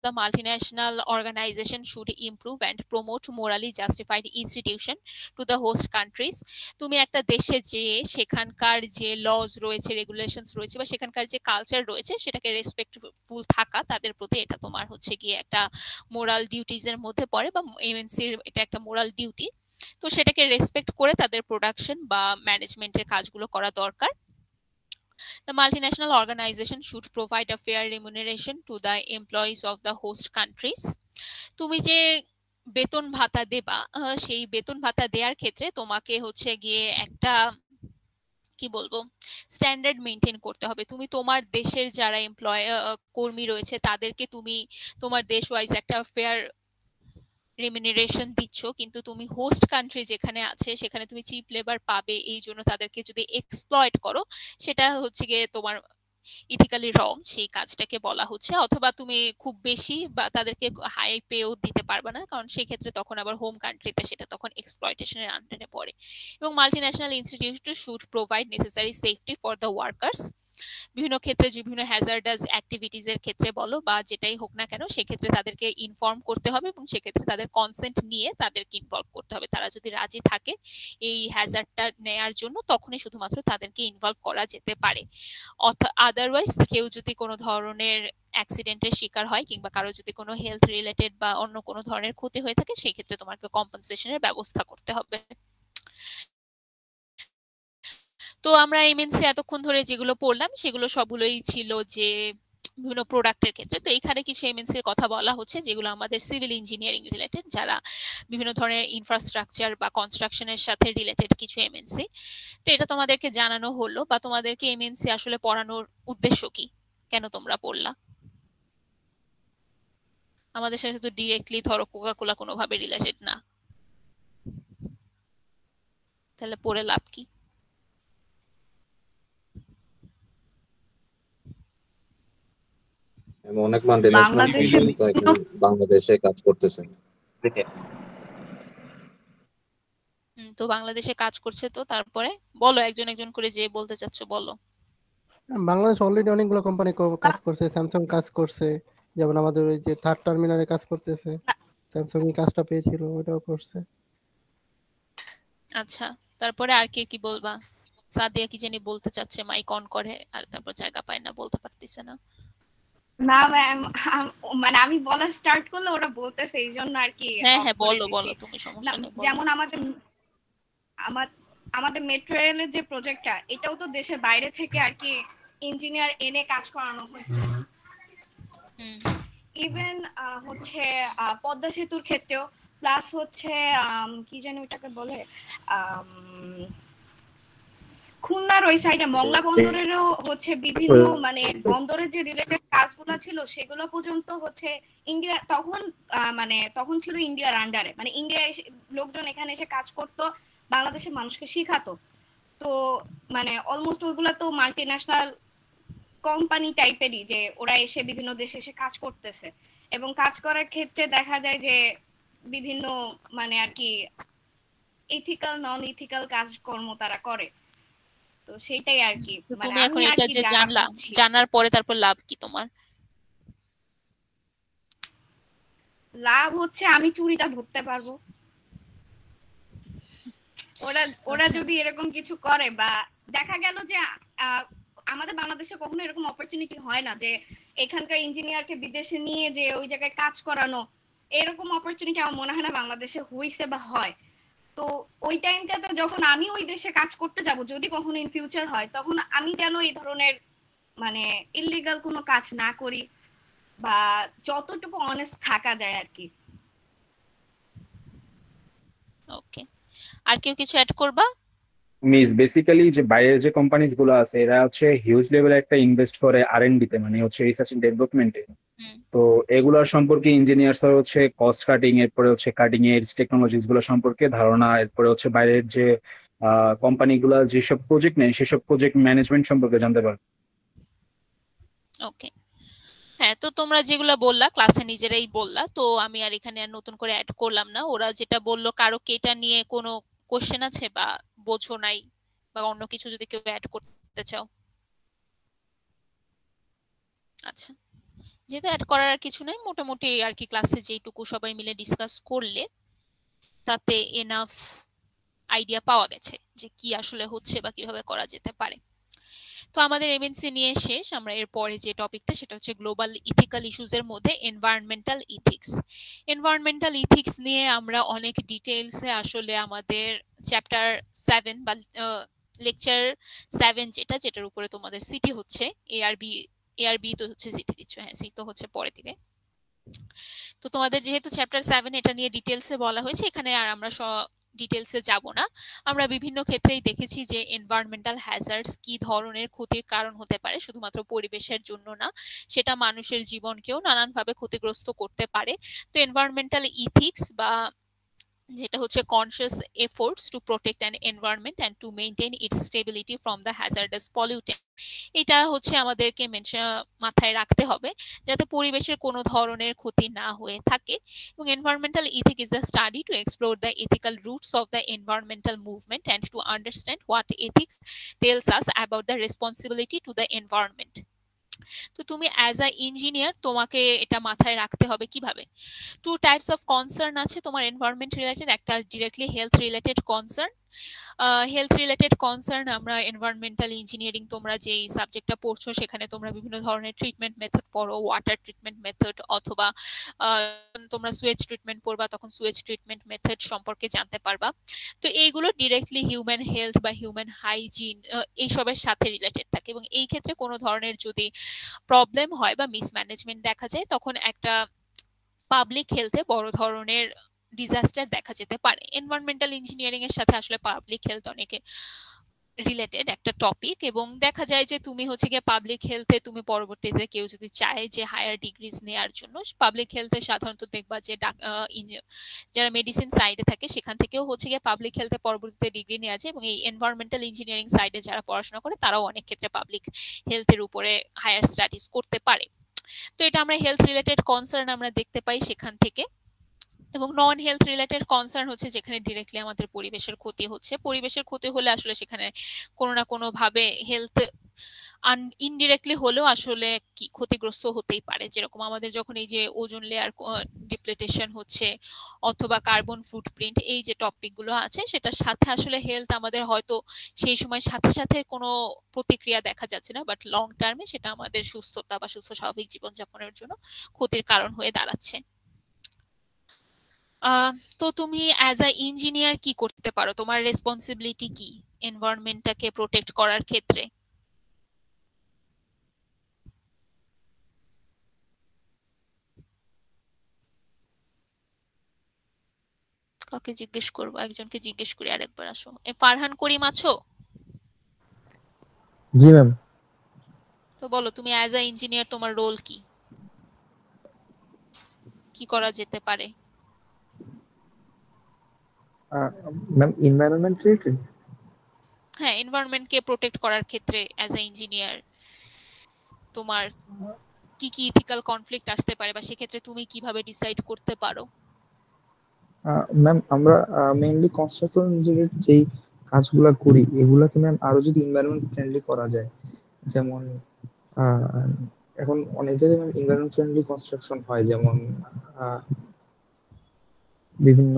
the multinational organization should improve and promote morally justified institution to the host countries. তুমি একটা দেশে যে সেখানকার যে লজ রয়েছে, রেগুলেশনস রয়েছে বা সেখানকার যে কালচার রয়েছে সেটাকে রেসপেক্টফুল থাকা তাদের প্রতি, এটা তোমার হচ্ছে গিয়ে একটা মোরাল ডিউটিজ এর মধ্যে পড়ে বা এমএনসির এটা একটা মোরাল ডিউটি। তো সেটাকে রেসপেক্ট করে তাদের প্রোডাকশন বা ম্যানেজমেন্টের কাজগুলো করা দরকার। The multinational organization should provide a fair remuneration to the employees of the host countries. তুমি যে বেতন ভাতা দেবা, সেই বেতন ভাতা দেওয়ার ক্ষেত্রে তোমাকে হচ্ছে গিয়ে একটা কি বলবো স্ট্যান্ডার্ড মেইনটেইন করতে হবে। তুমি তোমার দেশের যারা কর্মী রয়েছে তাদেরকে তুমি তোমার দেশ ওয়াইজ একটা ফেয়ার রেমিনারেশন দিচ্ছ, কিন্তু তুমি হোস্ট কান্ট্রি যেখানে আছে সেখানে তুমি চিপ লেবার পাবে, এই জন্য তাদেরকে যদি এক্সপ্লয়েট করো, সেটা হচ্ছে গিয়ে তোমার ইথিক্যালি রং, সেই কাজটাকে বলা হচ্ছে। অথবা তুমি খুব বেশি বা তাদেরকে হাই পেও দিতে পারবে না, কারণ সেই ক্ষেত্রে তখন আবার হোম কান্ট্রিতে সেটা তখন এক্সপ্লয়টেশনের আন্ডারে পড়ে। এবং multinational institute should provide necessary safety for the workers. বিভিন্ন ক্ষেত্রে বিভিন্ন হ্যাজার্ডাস অ্যাক্টিভিটিস এর ক্ষেত্রে বলো বা যেটাই হোক না কেন, সেক্ষেত্রে তাদেরকে ইনফর্ম করতে হবে এবং সেক্ষেত্রে তাদের কনসেন্ট নিয়ে তাদেরকে ইনভলভ করতে হবে। তারা যদি রাজি থাকে এই হ্যাজার্ডটা নেয়ার জন্য, তখনই শুধুমাত্র তাদেরকে ইনভলভ করা যেতে পারে। আদারওয়াইজ কেউ যদি কোনো ধরনের অ্যাক্সিডেন্টের শিকার হয় কিংবা কারো যদি কোনো হেলথ রিলেটেড বা অন্য কোনো ধরনের ক্ষতি হয়ে থাকে, সেই ক্ষেত্রে তোমাকে কম্পেনসেশনের ব্যবস্থা করতে হবে। তো আমরা এমএনসি এতক্ষণ ধরে যেগুলো পড়লাম সেগুলো সবগুলোই ছিল যে বিভিন্ন প্রোডাক্টের ক্ষেত্রে। তো এখানে কিছু এমএনসির কথা বলা হচ্ছে যেগুলো আমাদের সিভিল ইঞ্জিনিয়ারিং রিলেটেড, যারা বিভিন্ন ধরনের ইনফ্রাস্ট্রাকচার বা কনস্ট্রাকশনের সাথে রিলেটেড কিছু এমএনসি। তো এটা তোমাদেরকে জানানো হলো, বা তোমাদেরকে এমএনসি আসলে পড়ানোর উদ্দেশ্য কি, কেন তোমরা পড়লা? আমাদের সাথে তো ডিরেক্টলি ধরো কোকাকোলা কোনোভাবে রিলেটেড না, তাহলে পড়ে লাভ কি? অনেক মাল্টিন্যাশনাল কোম্পানি তো এখন বাংলাদেশে কাজ করতেছে। তো বাংলাদেশে কাজ করছে, তো তারপরে বলো একজন একজন করে যে বলতে চাচ্ছ বলো। বাংলাদেশ অলরেডি অনেকগুলো কোম্পানি কাজ করছে, স্যামসাং কাজ করছে, যেমন আমাদের ওই যে থার্ড টার্মিনালে কাজ করতেছে, স্যামসাং এই কাজটা পেয়েছিল ওটাও করছে। আচ্ছা, তারপরে আর কে কি বলবা? সাদিয়া কি জানি বলতে চাচ্ছে, মাইক অন করে আর তারপর জায়গা পায় না, বলতে পারতেছে না। না ম্যাম, মানে আমি বলা স্টার্ট করলে ওরা বলতেছে, এই জন্য আর কি। হ্যাঁ হ্যাঁ বলো বলো, তুমি সমস্যা নেই। যেমন আমাদের মেট্রো রেলের যে প্রজেক্টটা, এটাও তো দেশের বাইরে থেকে আর কি ইঞ্জিনিয়ার এনে কাজ করানো হয়েছে। ইভেন হচ্ছে পদ্মা সেতুর ক্ষেত্রেও, প্লাস হচ্ছে কি জানি ওটাকে বলে, খুলনার ওই সাইডে মংলা বন্দরেরও হচ্ছে বিভিন্ন মানে বন্দরের যে রিলেটেড কাজগুলো ছিল সেগুলো পর্যন্ত হচ্ছে ইন্ডিয়া তখন ছিল ইন্ডিয়ার আন্ডারে, মানে ইন্ডিয়া লোকজন এখানে এসে কাজ করতো, বাংলাদেশের মানুষকে শিখাতো। তো মানে অলমোস্ট ওইগুলো তো মাল্টিন্যাশনাল কোম্পানি টাইপেরই, যে ওরা এসে বিভিন্ন দেশে এসে কাজ করতেছে, এবং কাজ করার ক্ষেত্রে দেখা যায় যে বিভিন্ন মানে আর কি ইথিক্যাল নন ইথিক্যাল কাজকর্ম তারা করে। তো সেটাই আর কি। তুমি এখন এটা যে জানলা, জানার পরে তারপর লাভ কি তোমার? লাভ হচ্ছে আমি চুরিটা ধরতে পারবো। ওরা যদি এরকম কিছু করে, বা দেখা গেল যে আমাদের বাংলাদেশে কখনো এরকম অপরচুনিটি হয় না যে এখানকার ইঞ্জিনিয়ারকে বিদেশে নিয়ে যে ওই জায়গায় কাজ করানো, এরকম অপরচুনিটি আমার মনে হয় না বাংলাদেশে হইছে বা হয়। তো ওই টাইমটাতে যখন আমি ওই দেশে কাজ করতে যাব, যদি কখনো ইন ফিউচার হয়, তখন আমি যেন এই ধরনের মানে ইললিগাল কোনো কাজ না করি, বা যতটুকু অনেস্ট থাকা যায় আর কি। ওকে, আর কেউ কিছু অ্যাড করবা? মিস বেসিক্যালি যে বাইরের যে কোম্পানিজ গুলো আছে এরা হচ্ছে হিউজ লেভেলে একটা ইনভেস্ট করে R&D তে, মানে হচ্ছে রিসার্চ এন্ড ডেভেলপমেন্টে। তো এগুলোর সম্পর্কে ইঞ্জিনিয়ার্সরা হচ্ছে কস্ট কাটিং, এরপরে হচ্ছে কাটিং এজ টেকনোলজিস গুলো সম্পর্কে ধারণা, এরপরে হচ্ছে বাইরের যে কোম্পানিগুলো যেসব প্রজেক্ট নেয় সেসব প্রজেক্ট ম্যানেজমেন্ট সম্পর্কে জানতে পারে। ওকে, হ্যাঁ, তো তোমরা যেগুলো বললা ক্লাসে নিজেরাই বললা, তো আমি আর এখানে আর নতুন করে অ্যাড করলাম না। ওরা যেটা বললো, কারো কি এটা নিয়ে কোনো কোশ্চেন আছে বা বোঝো নাই, বা অন্য কিছু যদি কেউ অ্যাড করতে চাও? আচ্ছা, যেটা অ্যাড করার আর কিছু নাই, মোটামুটি আর কি ক্লাসে যেটুকু সবাই মিলে ডিসকাস করলে তাতে এনাফ আইডিয়া পাওয়া গেছে যে কি আসলে হচ্ছে বা কিভাবে করা যেতে পারে। তো আমাদের এমএনসি নিয়ে শেষ। আমরা এরপরে যে টপিকটা সেটা হচ্ছে গ্লোবাল ইথিক্যাল ইস্যুস এর মধ্যে এনভায়রনমেন্টাল ইথিক্স। এনভায়রনমেন্টাল ইথিক্স নিয়ে আমরা অনেক ডিটেইলসে আসলে আমাদের চ্যাপ্টার 7 বা লেকচার 7 যেটার উপরে তোমাদের সিটি হচ্ছে এআরবি তো হচ্ছে সিটি দিচ্ছ, হ্যাঁ সি তো হচ্ছে পরে দিবে। তো তোমাদের যেহেতু চ্যাপ্টার 7 এটা নিয়ে ডিটেইলসে বলা হয়েছে, এখানে আর আমরা ডিটেইলসে যাব না। আমরা বিভিন্ন ক্ষেত্রেই দেখেছি যে এনভায়রনমেন্টাল হ্যাজার্ডস কি ধরনের ক্ষতির কারণ হতে পারে, শুধুমাত্র পরিবেশের জন্য না, সেটা মানুষের জীবনকেও নানানভাবে ক্ষতিগ্রস্ত করতে পারে। তো এনভায়রনমেন্টাল ইথিক্স বা যেটা হচ্ছে conscious efforts to protect an environment and to maintain it's stability from the hazardous pollutant, এটা হচ্ছে আমাদেরকে মাথায় রাখতে হবে যাতে পরিবেশের কোনো ধরনের ক্ষতি না হয়ে থাকে। এবং environmental ethic is the study to explore the ethical roots of the environmental movement and to understand what ethics tells us about the responsibility to the environment. তো তুমি অ্যাজ আ ইঞ্জিনিয়ার তোমাকে এটা মাথায় রাখতে হবে কিভাবে। 2 টাইপস অফ কনসার্ন আছে তোমার এনভায়রনমেন্ট রিলেটেড, একটা directly health related concern health related concern আমরা এনভায়রনমেন্টাল ইঞ্জিনিয়ারিং তোমরা যেই সাবজেক্টটা পড়ছো সেখানে তোমরা বিভিন্ন ধরনের ট্রিটমেন্ট মেথড পড়ো, ওয়াটার ট্রিটমেন্ট মেথড অথবা তোমরা সুয়েজ ট্রিটমেন্ট পড়বা তখন সুয়েজ ট্রিটমেন্ট মেথড সম্পর্কে জানতে পারবা। তো এইগুলো ডিরেক্টলি হিউম্যান হেলথ বা হিউম্যান হাইজিন এইসবের সাথে রিলেটেড থাকে এবং এই ক্ষেত্রে কোনো ধরনের যদি প্রবলেম হয় বা মিসম্যানেজমেন্ট দেখা যায় তখন একটা পাবলিক হেলথে বড় ধরনের ডিজাস্টার দেখা যেতে পারে। এনভায়রনমেন্টাল ইঞ্জিনিয়ারিং এর সাথে আসলে পাবলিক হেলথ অনেকে রিলেটেড একটা টপিক এবং দেখা যায় যে তুমি হচ্ছে গিয়ে পাবলিক হেলথে তুমি পরবর্তীতে কেউ যদি চায় যে হায়ার ডিগ্রিজ নেওয়ার জন্য পাবলিক হেলথে সাধারণত দেখবা যে যারা মেডিসিন সাইডে থাকে সেখান থেকেও হচ্ছে গিয়ে পাবলিক হেলথে পরবর্তীতে ডিগ্রি নেওয়া যায় এবং এই এনভায়রনমেন্টাল ইঞ্জিনিয়ারিং সাইডে যারা পড়াশোনা করে তারাও অনেক ক্ষেত্রে পাবলিক হেলথের উপরে হায়ার স্টাডিজ করতে পারে। তো এটা আমরা হেলথ রিলেটেড কনসার্ন আমরা দেখতে পাই সেখান থেকে। এবং নন হেলথ রিলেটেড কনসার্ন হচ্ছে যেখানে ডিরেক্টলি আমাদের পরিবেশের ক্ষতি হচ্ছে, পরিবেশের ক্ষতি হলে আসলে সেখানে কোনো না কোনো ভাবে হেলথ ইনডিরেক্টলি হলেও আসলে কি ক্ষতিগ্রস্ত হতেই পারে। যেরকম আমাদের যখন এই যে ওজোন লেয়ার ডিপ্লেটেশন হচ্ছে অথবা কার্বন ফুটপ্রিন্ট এই যে টপিক গুলো আছে সেটার সাথে আসলে হেলথ আমাদের হয়তো সেই সময় সাথে সাথে কোনো প্রতিক্রিয়া দেখা যাচ্ছে না, বাট লং টার্মে সেটা আমাদের সুস্থতা বা সুস্থ স্বাভাবিক জীবনযাপনের জন্য ক্ষতির কারণ হয়ে দাঁড়াচ্ছে। তো তুমি অ্যাজ আ ইঞ্জিনিয়ার কি করতে পারো, তোমার রেসপন্সিবিলিটি কি এনভায়রনমেন্টটাকে প্রোটেক্ট করার ক্ষেত্রে? কাকে জিজ্ঞেস করবো, একজনকে জিজ্ঞেস করি আরেকবার। আসো ফারহান করিম আছো? জি ম্যাম। তো বলো তুমি অ্যাজ আ ইঞ্জিনিয়ার তোমার রোল কি, কি করা যেতে পারে? Ma'am environment related? হ্যাঁ, এনভায়রনমেন্টকে প্রোটেক্ট করার ক্ষেত্রে অ্যাজ আ ইঞ্জিনিয়ার তোমার কি কি ইথিক্যাল কনফ্লিক্ট আসতে পারে বা সেক্ষেত্রে তুমি কিভাবে ডিসাইড করতে পারো? ম্যাম আমরা মেইনলি কনস্ট্রাকশন রিলেটেড যেই কাজগুলো করি এগুলোকে ম্যাম আরো যদি এনভায়রনমেন্ট ফ্রেন্ডলি করা যায়, যেমন এখন অনেক জায়গায় ম্যাম এনভায়রনমেন্ট ফ্রেন্ডলি কনস্ট্রাকশন হয়, যেমন বিভিন্ন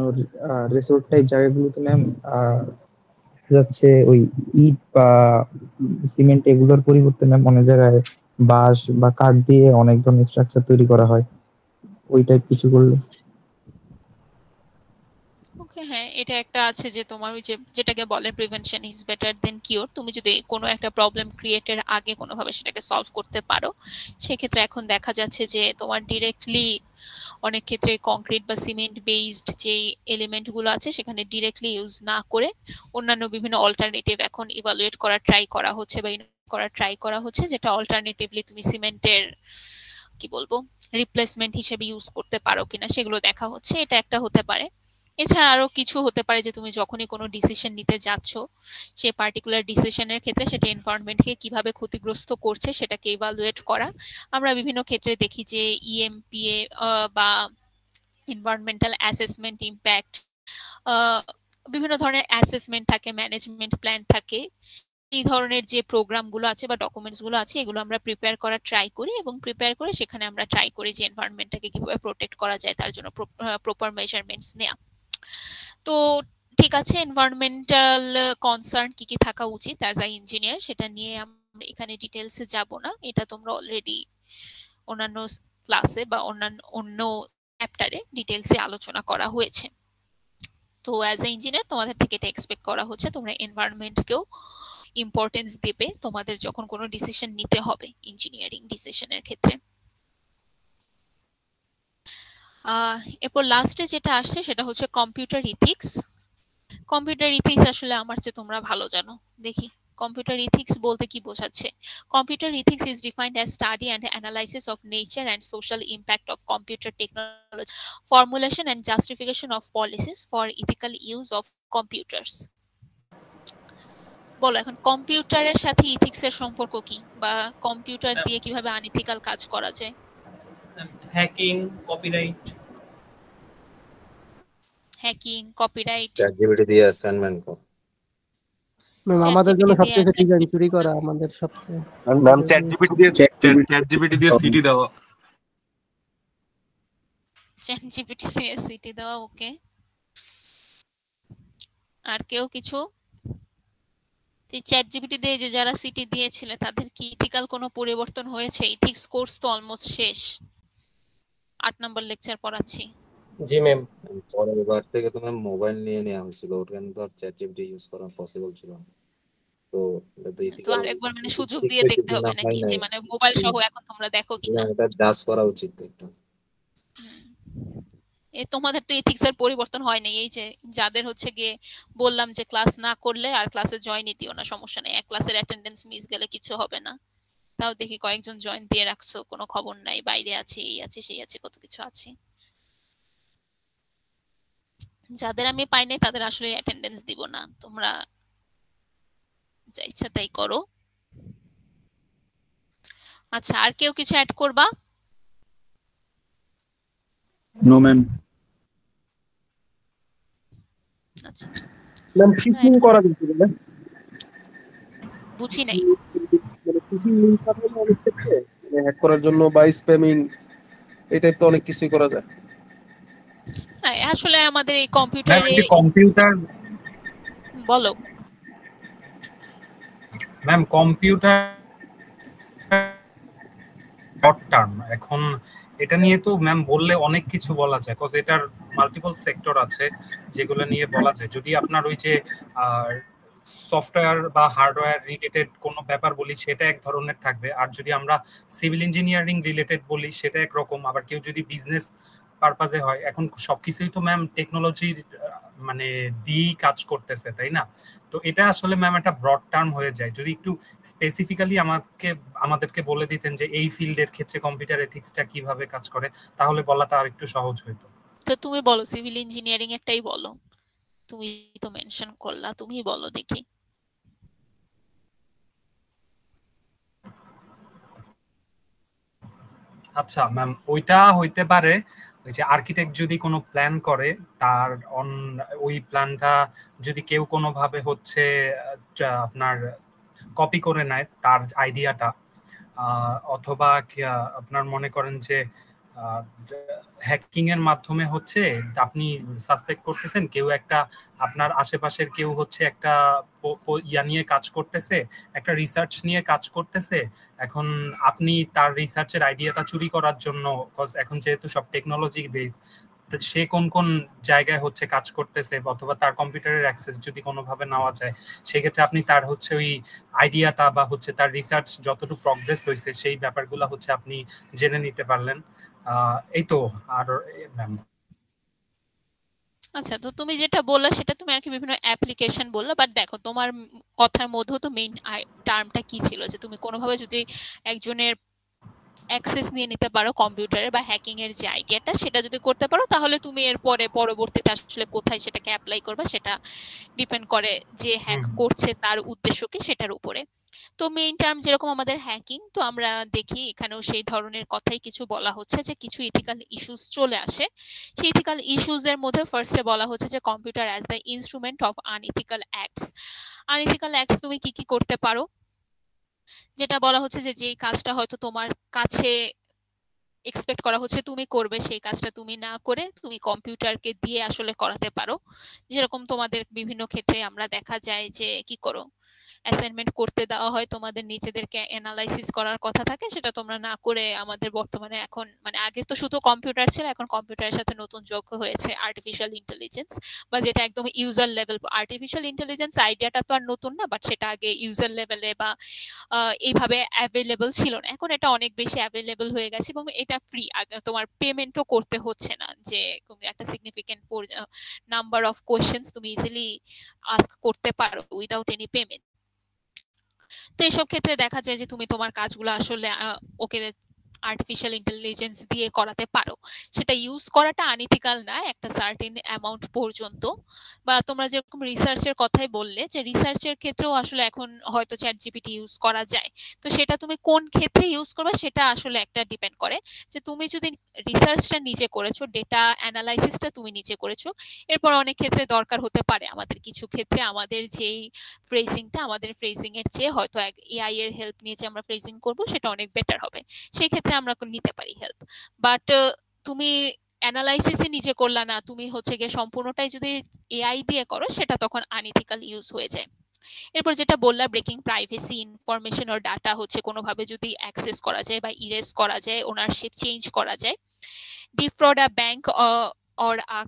রিসোর্ট টাইপ জায়গাগুলোতে ম্যাম যাচ্ছে ওই ইট বা সিমেন্ট এগুলোর পরিবর্তে ম্যাম অনেক জায়গায় বাঁশ বা কাঠ দিয়ে অনেক ধরনের স্ট্রাকচার তৈরি করা হয়, ওই টাইপ কিছু করলে। ওকে, হ্যাঁ এটা একটা আছে যে তোমার ওই যে যেটাকে বলে prevention is better then cure. তুমি যদি কোনো একটা প্রবলেম ক্রিয়েটের আগে কোনোভাবে সেটাকে সলভ করতে পারো, সেক্ষেত্রে এখন দেখা যাচ্ছে যে তোমার ডিরেক্টলি অনেক ক্ষেত্রে কংক্রিট বা সিমেন্ট বেসড যে এলিমেন্টগুলো আছে সেখানে ডিরেক্টলি ইউজ না করে অন্যান্য বিভিন্ন অল্টারনেটিভ এখন ইভালুয়েট করা ট্রাই করা হচ্ছে বা ট্রাই করা হচ্ছে, যেটা অল্টারনেটিভলি তুমি সিমেন্টের কি বলবো রিপ্লেসমেন্ট হিসেবে ইউজ করতে পারো কিনা সেগুলো দেখা হচ্ছে। এটা একটা হতে পারে। এছাড়া আরো কিছু হতে পারে যে তুমি যখনই কোনো ডিসিশন নিতে যাচ্ছ সেই পার্টিকুলার ডিসিশনের ক্ষেত্রে সেটা এনভায়রনমেন্টকে কিভাবে ক্ষতিগ্রস্ত করছে সেটাকে ইভালুয়েট করা। আমরা বিভিন্ন ক্ষেত্রে দেখি যে ইএমপিএ বা এনভায়রনমেন্টাল অ্যাসেসমেন্ট ইমপ্যাক্ট বিভিন্ন ধরনের অ্যাসেসমেন্ট থাকে, ম্যানেজমেন্ট প্ল্যান থাকে, এই ধরনের যে প্রোগ্রামগুলো আছে বা ডকুমেন্টস গুলো আছে এগুলো আমরা প্রিপেয়ার করার ট্রাই করি এবং প্রিপেয়ার করে সেখানে আমরা ট্রাই করি যে এনভায়রনমেন্টটাকে কিভাবে প্রোটেক্ট করা যায় তার জন্য প্রপার মেজারমেন্টস নেওয়া। তো ঠিক আছে, এনভায়রনমেন্টাল কনসার্ন কি কি থাকা উচিত অ্যাজ আ ইঞ্জিনিয়ার সেটা নিয়ে আমরা এখানে ডিটেলসে যাব না, এটা তোমরা অলরেডি অন্যান্য ক্লাসে বা অন্য চ্যাপ্টারে ডিটেলসে আলোচনা করা হয়েছে। তো অ্যাজ আ ইঞ্জিনিয়ার তোমাদের থেকে এটা এক্সপেক্ট করা হচ্ছে তোমরা এনভায়রনমেন্টকেও ইম্পর্টেন্স দেবে তোমাদের যখন কোনো ডিসিশন নিতে হবে ইঞ্জিনিয়ারিং ডিসিশনের ক্ষেত্রে। এরপর লাস্টে যেটা আসছে সেটা হচ্ছে কম্পিউটার ইথিক্স। কম্পিউটার ইথিক্স আসলে আমার চেয়ে তোমরা ভালো জানো, দেখি কম্পিউটার ইথিক্স বলতে কি বোঝাচ্ছে। Computer ethics is defined as study and analysis of nature and social impact of computer technology, formulation and justification of policies for ethical use of computers. বলো এখন কম্পিউটারের সাথে ইথিক্স এর সম্পর্ক কি, বা কম্পিউটার দিয়ে কিভাবে আনইথিক্যাল কাজ করা যায়? Hacking, copyright. Hacking, copyright, ChatGPT দিয়ে অ্যাসাইনমেন্ট কর। ম্যাম আমাদের জন্য সবচেয়ে ডিজাইন চুরি করা আমাদের সবচেয়ে ম্যাম চ্যাটজিপিটি দিয়ে সিটি দাও। চ্যাটজিপিটি দিয়ে সিটি দাও, ওকে। আর কেউ কিছু? চ্যাট জিপিটি দিয়ে যে যারা সিটি দিয়েছিল তাদের কি ইথিক্যাল কোনো পরিবর্তন হয়েছে? ইথিক্স কোর্স তো অলমোস্ট শেষ, 8 নম্বর লেকচার পড়াচ্ছি। জি ম্যাম। পরের বার থেকে তো ম্যাম মোবাইল নিয়ে নেওয়া হয়েছিল, ওখানে তো আর চ্যাট জিপিটি ইউজ করা পসিবল ছিল না। তো এটা তো তো ইথিক্যাল আরেকবার মানে সুযোগ দিয়ে দেখতে হবে নাকি যে মানে মোবাইল সহ এখন তোমরা দেখো কিনা? এটা জাজ করা উচিত একটা। তোমাদের তো এথিক্সের পরিবর্তন হয় নাই, এই যে যাদের হচ্ছে গিয়ে বললাম যে ক্লাস না করলে আর ক্লাসে জয়েনই দিও না, সমস্যা নেই, এক ক্লাসের অ্যাটেন্ডেন্স মিস গেলে কিছু হবে না। তাও দেখি কয়েকজন জয়েন দিয়ে রাখছো, কোনো খবর নাই, বাইরে আছে, এই আছে সেই আছে, কত কিছু আছে। যাদের আমি পাই নাই তাদের আসলে অ্যাটেন্ডেন্স দিব না, তোমরা যা ইচ্ছা তাই করো। আচ্ছা, আর কেউ কিছু অ্যাড করবা? No ma'am. আচ্ছা ম্যাম ফিশিং করা যেতে পারে? বুঝি নাই। মানে ফিশিং লিংক পাঠানো অনেক ক্ষেত্রে মানে হ্যাক করার জন্য বা স্প্যামিং এই টাইপ তো অনেক কিছুই করা যায়। হ্যাঁ, আসলে আমাদের এই কম্পিউটারে কম্পিউটার বলো ম্যাম, কম্পিউটার শর্ট টার্ম, এখন এটা নিয়ে তো ম্যাম বললে অনেক কিছু বলা যায়, কজ এটার মাল্টিপল সেক্টর আছে যেগুলো নিয়ে বলা যায়। যদি আপনার ওই যে সফটওয়্যার বা হার্ডওয়্যার রিলেটেড কোনো ব্যাপার বলি সেটা এক ধরনের থাকবে, আর যদি আমরা সিভিল ইঞ্জিনিয়ারিং রিলেটেড বলি সেটা একরকম, আবার কেউ যদি বিজনেস পারপাজে হয়, এখন সবকিছুই তো ম্যাম টেকনোলজির মানে দিয়েই কাজ করতেছে, তাই না? তো এটা আসলে ম্যাম একটা ব্রড টার্ম হয়ে যায়। যদি একটু স্পেসিফিক্যালি আমাদেরকে বলে দিতেন যে এই ফিল্ডের ক্ষেত্রে কম্পিউটার এথিক্সটা কিভাবে কাজ করে, তাহলে বলাটা আর একটু সহজ হতো। তো তুমি বলো, সিভিল ইঞ্জিনিয়ারিং একটাই বলো, তুমি তো মেনশন করলা, তুমি বলো দেখি। আচ্ছা ম্যাম, ওইটা হইতে পারে ওই যে আর্কিটেক্ট যদি কোনো প্ল্যান করে, তার ওই প্ল্যানটা যদি কেউ কোনোভাবে হচ্ছে আপনার কপি করে নেয় তার আইডিয়াটা, অথবা আপনার মনে করেন যে হ্যাকিং এর মাধ্যমে হচ্ছে আপনি সাসপেক্ট করতেছেন কেউ একটা আপনার আশেপাশের কেউ হচ্ছে একটা ইয়া নিয়ে কাজ করতেছে, একটা রিসার্চ নিয়ে কাজ করতেছে, এখন আপনি তার রিসার্চের আইডিয়াটা চুরি করার জন্য, এখন যেহেতু সব টেকনোলজি বেস, সে কোন কোন জায়গায় হচ্ছে কাজ করতেছে অথবা তার কম্পিউটারের অ্যাক্সেস যদি কোনোভাবে নেওয়া যায়, সেক্ষেত্রে আপনি তার হচ্ছে ওই আইডিয়াটা বা হচ্ছে তার রিসার্চ যতটুকু প্রগ্রেস হয়েছে সেই ব্যাপারগুলো হচ্ছে আপনি জেনে নিতে পারলেন। এই তো। আর ম্যাম আচ্ছা, তো তুমি যেটা বললা সেটা তুমি আর কি বিভিন্ন অ্যাপ্লিকেশন বললা, বাট দেখো তোমার কথার মধ্যেও তো মেইন টার্মটা কি ছিল, যে তুমি কোনোভাবে যদি একজনের অ্যাক্সেস নিয়ে নিতে পারো কম্পিউটারে বা হ্যাকিং এর যে আইডিয়াটা সেটা যদি করতে পারো, তাহলে তুমি এর পরবর্তীতে আসলে কোথায় সেটাকে অ্যাপ্লাই করবে সেটা ডিপেন্ড করে যে হ্যাক করছে তার উদ্দেশ্য কি সেটার উপরে। তো মেইন টার্ম যেরকম আমাদের হ্যাকিং, তো আমরা দেখি এখানেও সেই ধরনের কথাই কিছু বলা হচ্ছে যে কিছু ইথিক্যাল ইস্যুস চলে আসে। সেই ইথিক্যাল ইস্যুস এর মধ্যে ফার্স্টে বলা হচ্ছে যে computer as the instrument of unethical acts. Unethical acts তুমি কি কি করতে পারো, যেটা বলা হচ্ছে যে যেই কাজটা হয়তো তোমার কাছে এক্সপেক্ট করা হচ্ছে তুমি করবে, সেই কাজটা তুমি না করে তুমি কম্পিউটারকে দিয়ে আসলে করাতে পারো। যেরকম তোমাদের বিভিন্ন ক্ষেত্রে আমরা দেখা যায় যে কি করো, অ্যাসাইনমেন্ট করতে দেওয়া হয়, তোমাদের নিজেদেরকে অ্যানালাইসিস করার কথা থাকে, সেটা তোমরা না করে আমাদের বর্তমানে এখন মানে আগে তো শুধু কম্পিউটার ছিল, এখন কম্পিউটারের সাথে নতুন যোগ হয়েছে আর্টিফিশিয়াল ইন্টেলিজেন্স, বা যেটা একদম ইউজার লেভেল। আর্টিফিশিয়াল ইন্টেলিজেন্স আইডিয়াটা তো আর নতুন না, বাট সেটা আগে ইউজার লেভেলে বা এইভাবে অ্যাভেলেবল ছিল না, এখন এটা অনেক বেশি অ্যাভেলেবল হয়ে গেছে এবং এটা ফ্রি, তোমার পেমেন্টও করতে হচ্ছে না, যে তুমি একটা সিগনিফিকেন্ট নাম্বার অফ কোয়েশ্চেন্স তুমি ইজিলি আস্ক করতে পারো উইদাউট এনি পেমেন্ট। তো এইসব ক্ষেত্রে দেখা যায় যে তুমি তোমার কাজগুলো আসলে ওকে আর্টিফিশিয়াল ইন্টেলিজেন্স দিয়ে করাতে পারো। সেটা ইউজ করাটা আনইথিক্যাল না একটা সার্টেন অ্যামাউন্ট পর্যন্ত। বা তোমরা যেরকম রিসার্চের কথাই বললে, যে রিসার্চের ক্ষেত্রেও আসলে এখন হয়তো চ্যাট জিপিটি ইউজ করা যায়, তো সেটা তুমি কোন ক্ষেত্রে ইউজ করবে সেটা আসলে একটা ডিপেন্ড করে, যে তুমি যদি রিসার্চটা নিজে করেছো, ডেটা অ্যানালাইসিসটা তুমি নিজে করেছো, এরপর অনেক ক্ষেত্রে দরকার হতে পারে আমাদের কিছু ক্ষেত্রে আমাদের যেই ফ্রেজিংটা, আমাদের ফ্রেজিং এর চেয়ে হয়তো এআই এর হেল্প নিয়ে যে আমরা ফ্রেজিং করব সেটা অনেক বেটার হবে, সেই ক্ষেত্রে আমরা নিতে পারি হেল্প। বাট তুমি অ্যানালাইসিস নিজে করলা না, তুমি হচ্ছে গিয়ে সম্পূর্ণটাই যদি এআই দিয়ে করো সেটা তখন আনইথিক্যাল ইউজ হয়ে যায়। এরপর যেটা বললা ব্রেকিং প্রাইভেসি, ইনফরমেশন আর ডাটা হচ্ছে কোনোভাবে যদি অ্যাক্সেস করা যায় বা ইরেজ করা যায়, ওনারশিপ চেঞ্জ করা যায়। ডিফ্রড আ bank or a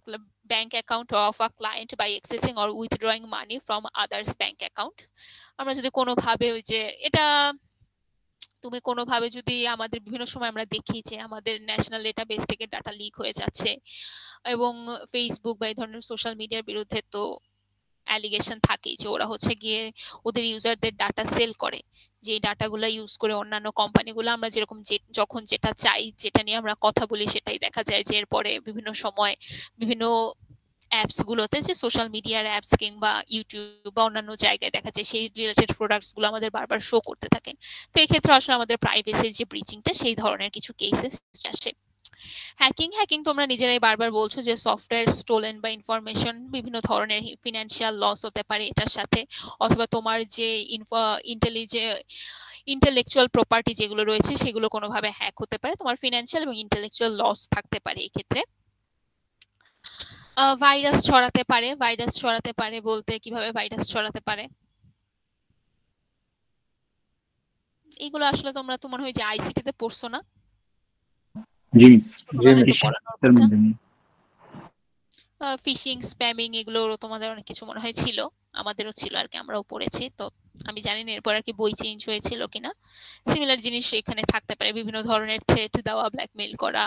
bank account of a client by accessing or withdrawing money from others bank account। আমরা যদি কোনোভাবে ওই যে এটা তুমি কোনোভাবে যদি আমাদের বিভিন্ন সময় আমরা দেখি যে আমাদের ন্যাশনাল ডেটাবেস থেকে ডাটা লিক হয়ে যাচ্ছে, এবং ফেসবুক বা এই ধরনের সোশ্যাল মিডিয়ার বিরুদ্ধে তো অ্যালিগেশন থাকেই যে ওরা হচ্ছে গিয়ে ওদের ইউজারদের ডাটা সেল করে, যে ডাটাগুলো ইউজ করে অন্যান্য কোম্পানিগুলো আমরা যেরকম যখন যেটা চাই, যেটা নিয়ে আমরা কথা বলি সেটাই দেখা যায় যে এরপরে বিভিন্ন সময় বিভিন্ন অ্যাপস গুলোতে, যে সোশ্যাল মিডিয়ার অ্যাপস কিংবা ইউটিউব বা অন্যান্য জায়গায় দেখা যায় সেই রিলেটেড প্রোডাক্টস গুলো আমাদের বারবার শো করতে থাকে। তো এই ক্ষেত্রে আসলে আমাদের প্রাইভেসির যে ব্রিচিংটা সেই ধরনের কিছু কেসেস আসে। হ্যাকিং তোমরা নিজেরাই বারবার বলছো যে সফটওয়্যার স্টোলেন বা ইনফরমেশন বিভিন্ন ধরনের ফিনান্সিয়াল লস হতে পারে এটার সাথে, অথবা তোমার যে ইন্টেলেকচুয়াল প্রপার্টি যেগুলো রয়েছে সেগুলো কোনোভাবে হ্যাক হতে পারে, তোমার ফিনান্সিয়াল এবং ইন্টেলেকচুয়াল লস থাকতে পারে এই ক্ষেত্রে। ভাইরাস ছড়াতে পারে বলতে কিভাবে ভাইরাস ছড়াতে পারে এইগুলো আসলে তোমরা তো মনে হয় যে আইসিটি তে পড়ছো না? ফিশিং, স্প্যামিং এগুলো তোমাদের অনেক কিছু মনে হয় ছিল, আমাদেরও ছিল আর কি, আমরাও পড়েছি। তো আমি জানি না এরপর আর কি বই চেঞ্জ হয়েছিল কিনা। সিমিলার জিনিস এখানে থাকতে পারে, বিভিন্ন ধরনের থ্রেট দেওয়া, ব্ল্যাকমেইল করা,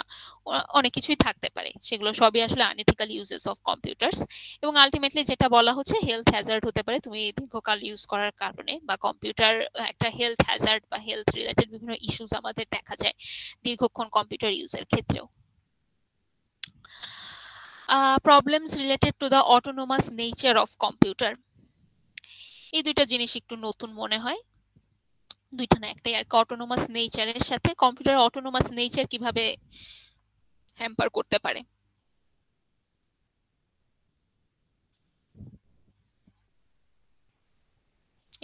অনেক কিছুই থাকতে পারে। সেগুলো সবই আসলে আনএথিক্যাল ইউজেস অফ কম্পিউটারস। এবং আলটিমেটলি যেটা বলা হচ্ছে হেলথ হ্যাজার্ড হতে পারে তুমি দীর্ঘকাল ইউজ করার কারণে, বা কম্পিউটার একটা হেলথ হ্যাজার্ড বা হেলথ রিলেটেড বিভিন্ন ইস্যুস আমাদের দেখা যায় দীর্ঘক্ষণ কম্পিউটার ইউজের ক্ষেত্রেও। Problems related to the autonomous nature of computer, এই দুইটা জিনিস একটু নতুন মনে হয়, দুইটা না একটাই আর কি। অটোনোমাস নেচারের সাথে কম্পিউটার অটোনোমাস নেচার কিভাবে হ্যাম্পার করতে পারে।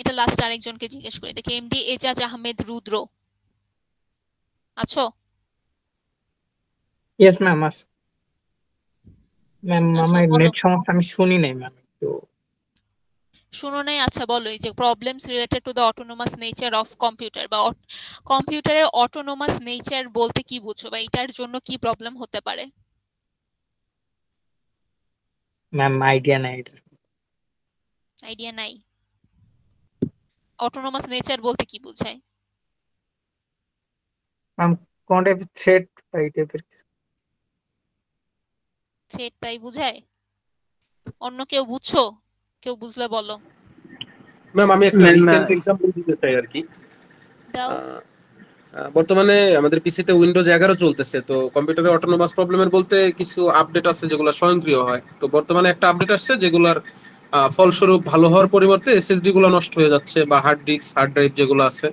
এটা লাস্ট আরেকজনকে জিজ্ঞেস করে দেখি, এমডি এজাজ আহমেদ রুদ্র আছো? Yes ma'am. ম্যাম আমার নেট সমস্যা, আমি শুনি নাই ম্যাম। একটু শুনো নাই? আচ্ছা বলো, এই যে problems related to the autonomous nature of computer বা কম্পিউটারের অটোনোমাস নেচার বলতে কি বুঝছো, বা এটার জন্য কি প্রবলেম হতে পারে? ম্যাম আইডিয়া নাই। আইডিয়া নাই? অটোনোমাস নেচার বলতে কি বোঝায়? ম্যাম কোন টাইপের থ্রেট বা এই টাইপের থ্রেট তাই বোঝায়? অন্য কেউ বুঝছো? কেউ বুঝলে বলো। ম্যাম আমি একটা রিসেন্ট एग्जांपल দিতে চাই আর কি। বর্তমানে আমাদের পিসিতে উইন্ডোজ 11 চলতেছে, তো কম্পিউটারে অটোনোমাস প্রবলেমের বলতে কিছু আপডেট আছে যেগুলো স্বয়ংক্রিয় হয়। তো বর্তমানে একটা আপডেট আসছে যেগুলোর ফলস্বরূপ ভালো হওয়ার পরিবর্তে এসএসডি গুলো নষ্ট হয়ে যাচ্ছে, বা হার্ড ডিস্ক হার্ড ড্রাইভ যেগুলো আছে,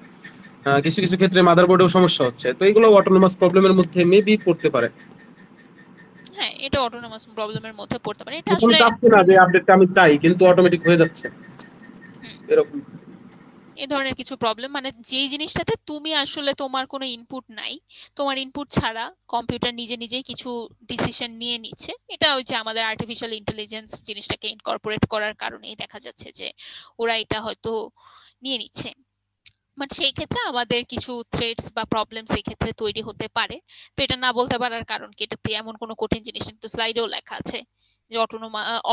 কিছু কিছু ক্ষেত্রে মাদারবোর্ডেও সমস্যা হচ্ছে। তো এগুলো অটোনোমাস প্রবলেমের মধ্যে মেবি পড়তে পারে। হ্যাঁ, এটা অটোনোমাস প্রবলেমের মধ্যে পড়তে পারে। এটা আসলে চাচ্ছি না যে আপডেটটা আমি চাই কিন্তু অটোমেটিক হয়ে যাচ্ছে এরকম এই ধরনের কিছু প্রবলেম, মানে যেই জিনিসটাতে তুমি আসলে তোমার কোনো ইনপুট নাই, তোমার ইনপুট ছাড়া কম্পিউটার নিজে নিজেই কিছু ডিসিশন নিয়ে নিচ্ছে। এটা ওই যে আমাদের আর্টিফিশিয়াল ইন্টেলিজেন্স জিনিসটাকে ইনকর্পোরেট করার কারণেই দেখা যাচ্ছে যে ওরা এটা হয়তো নিয়ে নিচ্ছে। বাট সেই ক্ষেত্রে আমাদের কিছু থ্রেটস বা প্রবলেমস এই ক্ষেত্রে তৈরি হতে পারে। তো এটা না বলতে পারার কারণ কি, এটাতে এমন কোনো কঠিন জিনিস কিন্তু স্লাইডেও লেখা আছে যে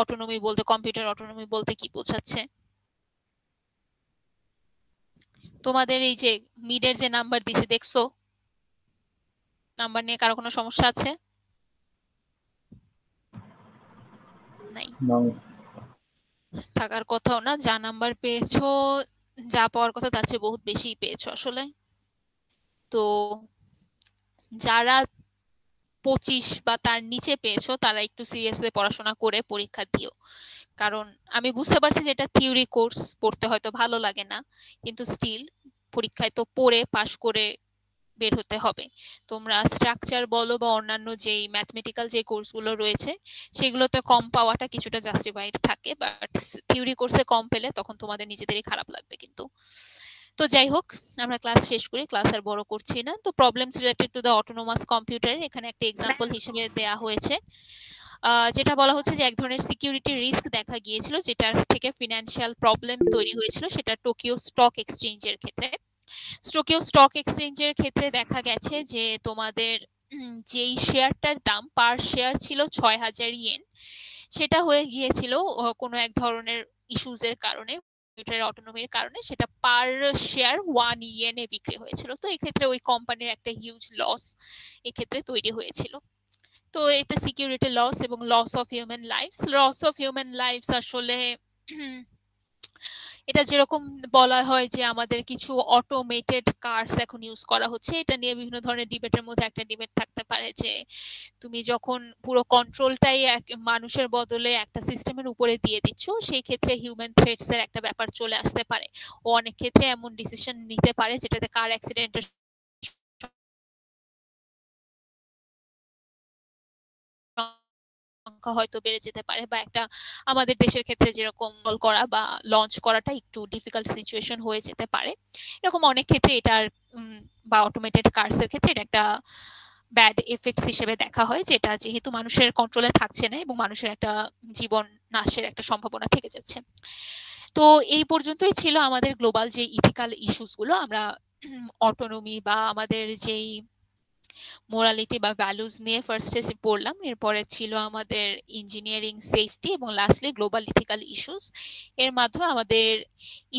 অটোনমি বলতে, কম্পিউটার অটোনমি বলতে কি বোঝাচ্ছে। তোমাদের এই যে মিডের যে নাম্বার দিছে দেখছো, নাম্বার নিয়ে কারো কোনো সমস্যা আছে? নাই, থাকার কথাও না। যা নাম্বার পেয়েছো, যা পাওয়ার কথা তার চেয়ে বহুত বেশি পেয়েছো আসলে। তো যারা 25 বা তার নিচে পেয়েছো তারা একটু সিরিয়াসলি পড়াশোনা করে পরীক্ষা দিও, কারণ আমি বুঝতে পারছি যে এটা থিওরি কোর্স, পড়তে হয়তো ভালো লাগে না, কিন্তু স্টিল পরীক্ষায় তো পড়ে পাশ করে বের হতে হবে। তোমরা স্ট্রাকচার বলো বা অন্যান্য যেই ম্যাথমেটিক্যাল যে কোর্সগুলো রয়েছে সেগুলোতে কম পাওয়াটা কিছুটা জাস্টিফাইড থাকে, বাট থিওরি কোর্সে কম পেলে তখন তোমাদের নিজেদেরই খারাপ লাগবে। কিন্তু তো যাই হোক, আমরা ক্লাস শেষ করি, ক্লাস আর বড় করছি না। তো problems related to the autonomous computer এখানে একটা এক্সাম্পল হিসেবে দেয়া হয়েছে, যেটা বলা হচ্ছে যে এক ধরনের সিকিউরিটি রিস্ক দেখা গিয়েছিল যেটার থেকে ফিনান্সিয়াল প্রবলেম তৈরি হয়েছিল, সেটা টোকিও স্টক এক্সচেঞ্জের ক্ষেত্রে। টোকিও স্টক এক্সচেঞ্জের ক্ষেত্রে দেখা গেছে যে তোমাদের যেই শেয়ারটার দাম পার শেয়ার ছিল ৬,০০০ ইয়েন, সেটা হয়ে গিয়েছিল কোনো এক ধরনের ইস্যুজের কারণে, অটোনমির কারণে সেটা পার শেয়ার 1 ইয়েনে বিক্রি হয়েছিল। তো এই ক্ষেত্রে ওই কোম্পানির একটা হিউজ লস এক্ষেত্রে তৈরি হয়েছিল। তো এটা সিকিউরিটি লস এবং loss of human lives. Loss of human lives আসলে এটা যেরকম বলা হয় যে আমাদের কিছু অটোমেটেড কার্স এখন ইউজ করা হচ্ছে, এটা নিয়ে বিভিন্ন ধরনের ডিবেটের মধ্যে একটা ডিবেট থাকতে পারে যে তুমি যখন পুরো কন্ট্রোলটাই মানুষের বদলে একটা সিস্টেমের উপরে দিয়ে দিচ্ছ, সেই ক্ষেত্রে হিউম্যান থ্রেটস এর একটা ব্যাপার চলে আসতে পারে। ও অনেক ক্ষেত্রে এমন ডিসিশন নিতে পারে যেটাতে কার অ্যাক্সিডেন্টের সংখ্যা হয়তো বেড়ে যেতে পারে, বা একটা আমাদের দেশের ক্ষেত্রে যেরকম কল করা বা লঞ্চ করাটা একটু ডিফিকাল্ট সিচুয়েশন হয়ে যেতে পারে। এরকম অনেক ক্ষেত্রে এটার বা অটোমেটেড কার্সের ক্ষেত্রে এটা একটা ব্যাড এফেক্টস হিসেবে দেখা হয়, যেটা যেহেতু মানুষের কন্ট্রোলে থাকছে না এবং মানুষের একটা জীবন নাশের একটা সম্ভাবনা থেকে যাচ্ছে। তো এই পর্যন্তই ছিল আমাদের গ্লোবাল যে ইথিক্যাল ইস্যুস গুলো। আমরা অটোনমি বা আমাদের যেই মোরালিটি বা ভ্যালুজ নিয়ে ফার্স্টে পড়লাম, এরপরে ছিল আমাদের ইঞ্জিনিয়ারিং সেফটি এবং লাস্টলি গ্লোবাল ইথিক্যাল ইস্যুস। এর মাধ্যমে আমাদের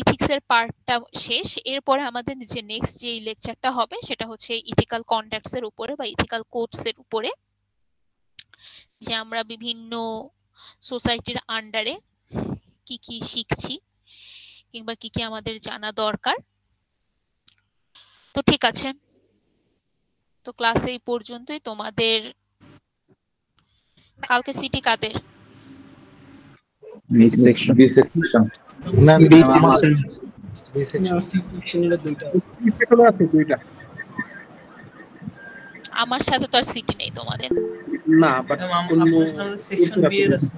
ইথিক্সের পার্টটা শেষ। এরপরে আমাদের যে নেক্সট যে লেকচারটা হবে সেটা হচ্ছে ইথিক্যাল কন্ডাক্টস এর উপরে বা ইথিক্যাল কোডস এর উপরে, যে আমরা বিভিন্ন সোসাইটির আন্ডারে কি কি শিখছি কিংবা কি কি আমাদের জানা দরকার। তো ঠিক আছে, তো ক্লাস এই পর্যন্তই। তোমাদের কালকে সিটি কাদের? আমার সাথে তো আর সিটি নেই তোমাদের। না, বাট সেকশন বি এর আছে।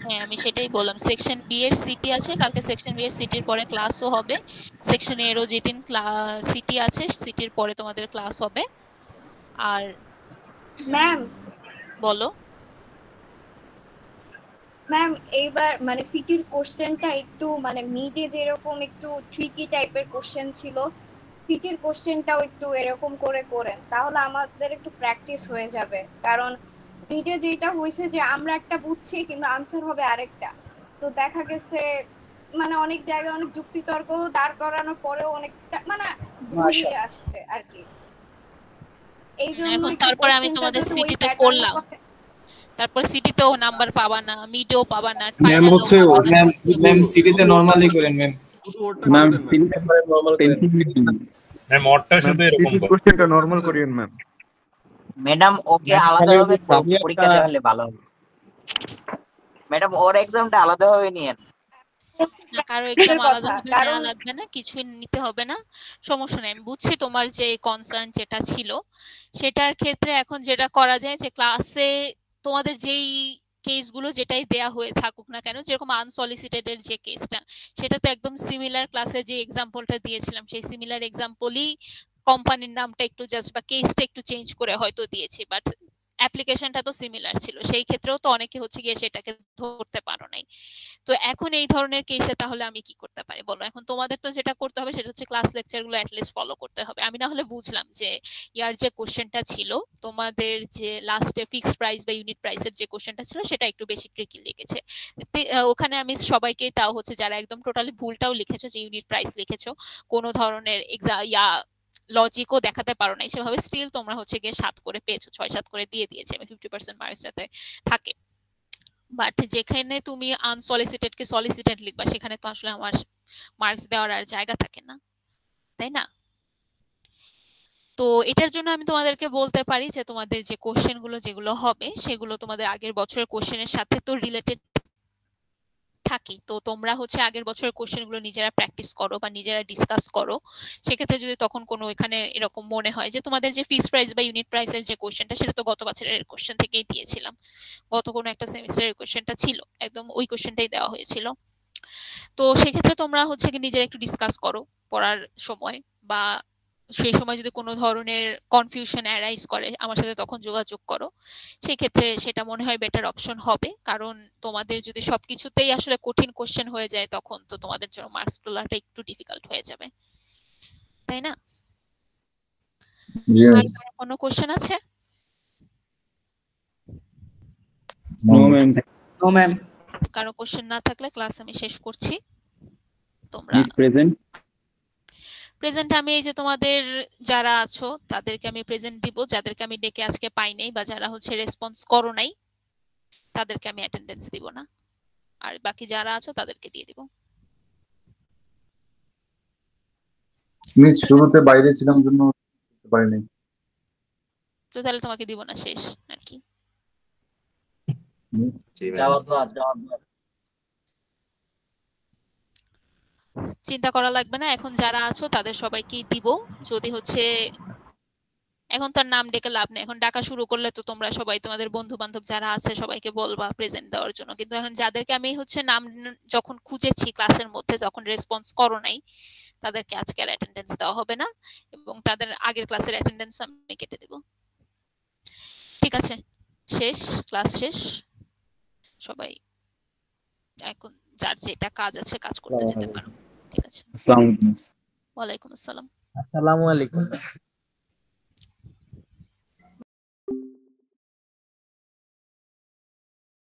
হ্যাঁ, আমি সেটাই বললাম, সেকশন বি এর সিটি আছে কালকে। সেকশন বি এর সিটির পরে ক্লাসও হবে। সেকশন এরও যেদিন সিটি আছে সিটির পরে তোমাদের ক্লাস হবে। আর ম্যাম বলো। ম্যাম এইবার মানে সিটির কোশ্চেনটা একটু মানে মিডে যেরকম একটু ট্রিকি টাইপের কোশ্চেন ছিল, সিটির কোশ্চেনটাও একটু এরকম করে করেন, তাহলে আমাদের একটু প্র্যাকটিস হয়ে যাবে। কারণ মিডে যেটা হয়েছে যে আমরা একটা বুঝছি কিন্তু আনসার হবে আরেকটা, তো দেখা গেছে মানে অনেক জায়গায় অনেক যুক্তিতর্ক দাঁড় করানোর পরেও অনেকটা মানে ভুলিয়ে আসছে আর কি। এই জন্য এখন তারপরে আমি তোমাদের সিটিতে করলাম, তারপর সিটিতেও নাম্বার পাবা না, মিডেও পাবা না। ম্যাম হচ্ছে ম্যাম সিটিতে নরমালি করেন ম্যাম। ম্যাম সিটিতে নরমাল করেন ম্যাম। ওরটা শুধু এরকম করেন, কোশ্চেনটা নরমাল করিয়েন ম্যাম। ম্যাডাম ওকে আলাদাভাবে পরীক্ষা দেওয়া হলে ভালো হবে ম্যাডাম। ওর এক্সামটা আলাদাভাবে নিয়েন না, কারো এক্সাম আলাদাভাবে নেওয়া লাগবে না, কিছুই নিতে হবে না, সমস্যা নেই। আমি বুঝছি তোমার যে কনসার্ন যেটা ছিল সেটার ক্ষেত্রে এখন যেটা করা যায় যে ক্লাসে তোমাদের যেই কেসগুলো যেটাই দেয়া হয়ে থাকুক না কেন, যেরকম আনসলিসিটেড এর যে কেসটা, সেটা তো একদম সিমিলার ক্লাসে যে এক্সাম্পলটা দিয়েছিলাম সেই সিমিলার এক্সাম্পলই কোম্পানির নামটা একটু জাস্ট বা কেসটা একটু চেঞ্জ করে হয়তো দিয়েছি, বাট অ্যাপ্লিকেশনটা তো সিমিলার ছিল। সেই ক্ষেত্রেও তো অনেকে হচ্ছে গিয়ে সেটাকে ধরতে পারো নাই। তো এখন এই ধরনের কেসে তাহলে আমি কি করতে পারি বলো? এখন তোমাদের তো যেটা করতে হবে সেটা হচ্ছে ক্লাস লেকচারগুলো অ্যাটলিস্ট ফলো করতে হবে। আমি না হলে বুঝলাম যে ইয়ার যে কোশ্চেনটা ছিল তোমাদের যে লাস্টে ফিক্সড প্রাইস বা ইউনিট প্রাইসের যে কোশ্চেনটা ছিল সেটা একটু বেশি ট্রিকি লেগেছে। ওখানে আমি সবাইকে তাও হচ্ছে যারা একদম টোটালি ভুলটাও লিখেছো, যে ইউনিট প্রাইস লিখেছো, কোনো ধরনের লজিকও দেখাতে পারো নাই, সেভাবে স্টিল তোমরা হচ্ছে গিয়ে 7 করে পেয়েছো, 6-7 করে দিয়ে দিয়েছে। আমি 50% মার্কস যাতে থাকে। বাট যেখানে তুমি আনসলিসিটেড কে সলিসিটেড লিখবা সেখানে তো আসলে আমার মার্কস দেওয়ার আর জায়গা থাকে না, তাই না? তো এটার জন্য আমি তোমাদেরকে বলতে পারি যে তোমাদের যে কোশ্চেন গুলো যেগুলো হবে সেগুলো তোমাদের আগের বছরের কোশ্চেনের সাথে তো রিলেটেড থাকে। তো তোমরা হচ্ছে আগের বছরের কোশ্চেন গুলো নিজেরা প্র্যাকটিস করো বা নিজেরা ডিসকাস করো। সেক্ষেত্রে যদি তখন কোনো এখানে এরকম মনে হয় যে তোমাদের যে ফিক্সড প্রাইস বা ইউনিট প্রাইসের যে কোশ্চেনটা সেটা তো গত বছরের কোশ্চেন থেকেই দিয়েছিলাম, গত কোনো একটা সেমিস্টারের কোশ্চেনটা ছিল, একদম ওই কোশ্চেনটাই দেওয়া হয়েছিল, তো সেক্ষেত্রে তোমরা হচ্ছে কি নিজেরা একটু ডিসকাস করো পড়ার সময়, বা সেই সময় যদি কোনো ধরনের কনফিউশন অ্যারাইজ করে আমার সাথে তখন যোগাযোগ করো। সেই ক্ষেত্রে সেটা মনে হয় বেটার অপশন হবে, কারণ তোমাদের যদি সবকিছুতেই আসলে কঠিন কোশ্চেন হয়ে যায় তখন তো তোমাদের জন্য মার্কস তোলাটা একটু ডিফিকাল্ট হয়ে যাবে, তাই না? আর কোনো কোশ্চেন আছে? No ma'am. কারো কোশ্চেন না থাকলে ক্লাস আমি শেষ করছি। তোমরা প্রেজেন্ট আমি এই যে তোমাদের যারা আছো তাদেরকে আমি প্রেজেন্ট দিব, যাদেরকে আমি ডেকে আজকে পাই নাই বা যারা হচ্ছে রেসপন্স করো নাই তাদেরকে আমি অ্যাটেন্ডেন্স দিব না, আর বাকি যারা আছো তাদেরকে দিয়ে দিব। মিস শুরুতে বাইরে ছিলাম জন্য পারি নাই। তো তাহলে তোমাকে দিব না, শেষ আর কি। চিন্তা করা লাগবে না, এখন যারা আছো তাদের সবাইকে দিব। যদি হচ্ছে এখন তার নাম ডেকে লাভ নেই, এখন ডাকা শুরু করলে তো তোমরা সবাই তোমাদের বন্ধু বান্ধব যারা আছে সবাইকে বলবা প্রেজেন্ট দেওয়ার জন্য, কিন্তু এখন যাদেরকে আমি হচ্ছে নাম যখন খুঁজেছি ক্লাসের মধ্যে তখন রেসপন্স করো নাই তাদেরকে আজকে আর অ্যাটেন্ডেন্স দেওয়া হবে না, এবং তাদের আগের ক্লাসের অ্যাটেন্ডেন্স আমি কেটে দেব। ঠিক আছে, শেষ, ক্লাস শেষ। সবাই এখন যার যেটা কাজ আছে কাজ করতে যেতে পারো। ঠিক আছে, আসসালামু আলাইকুম। ওয়ালাইকুম আসসালাম। আসসালামু আলাইকুম।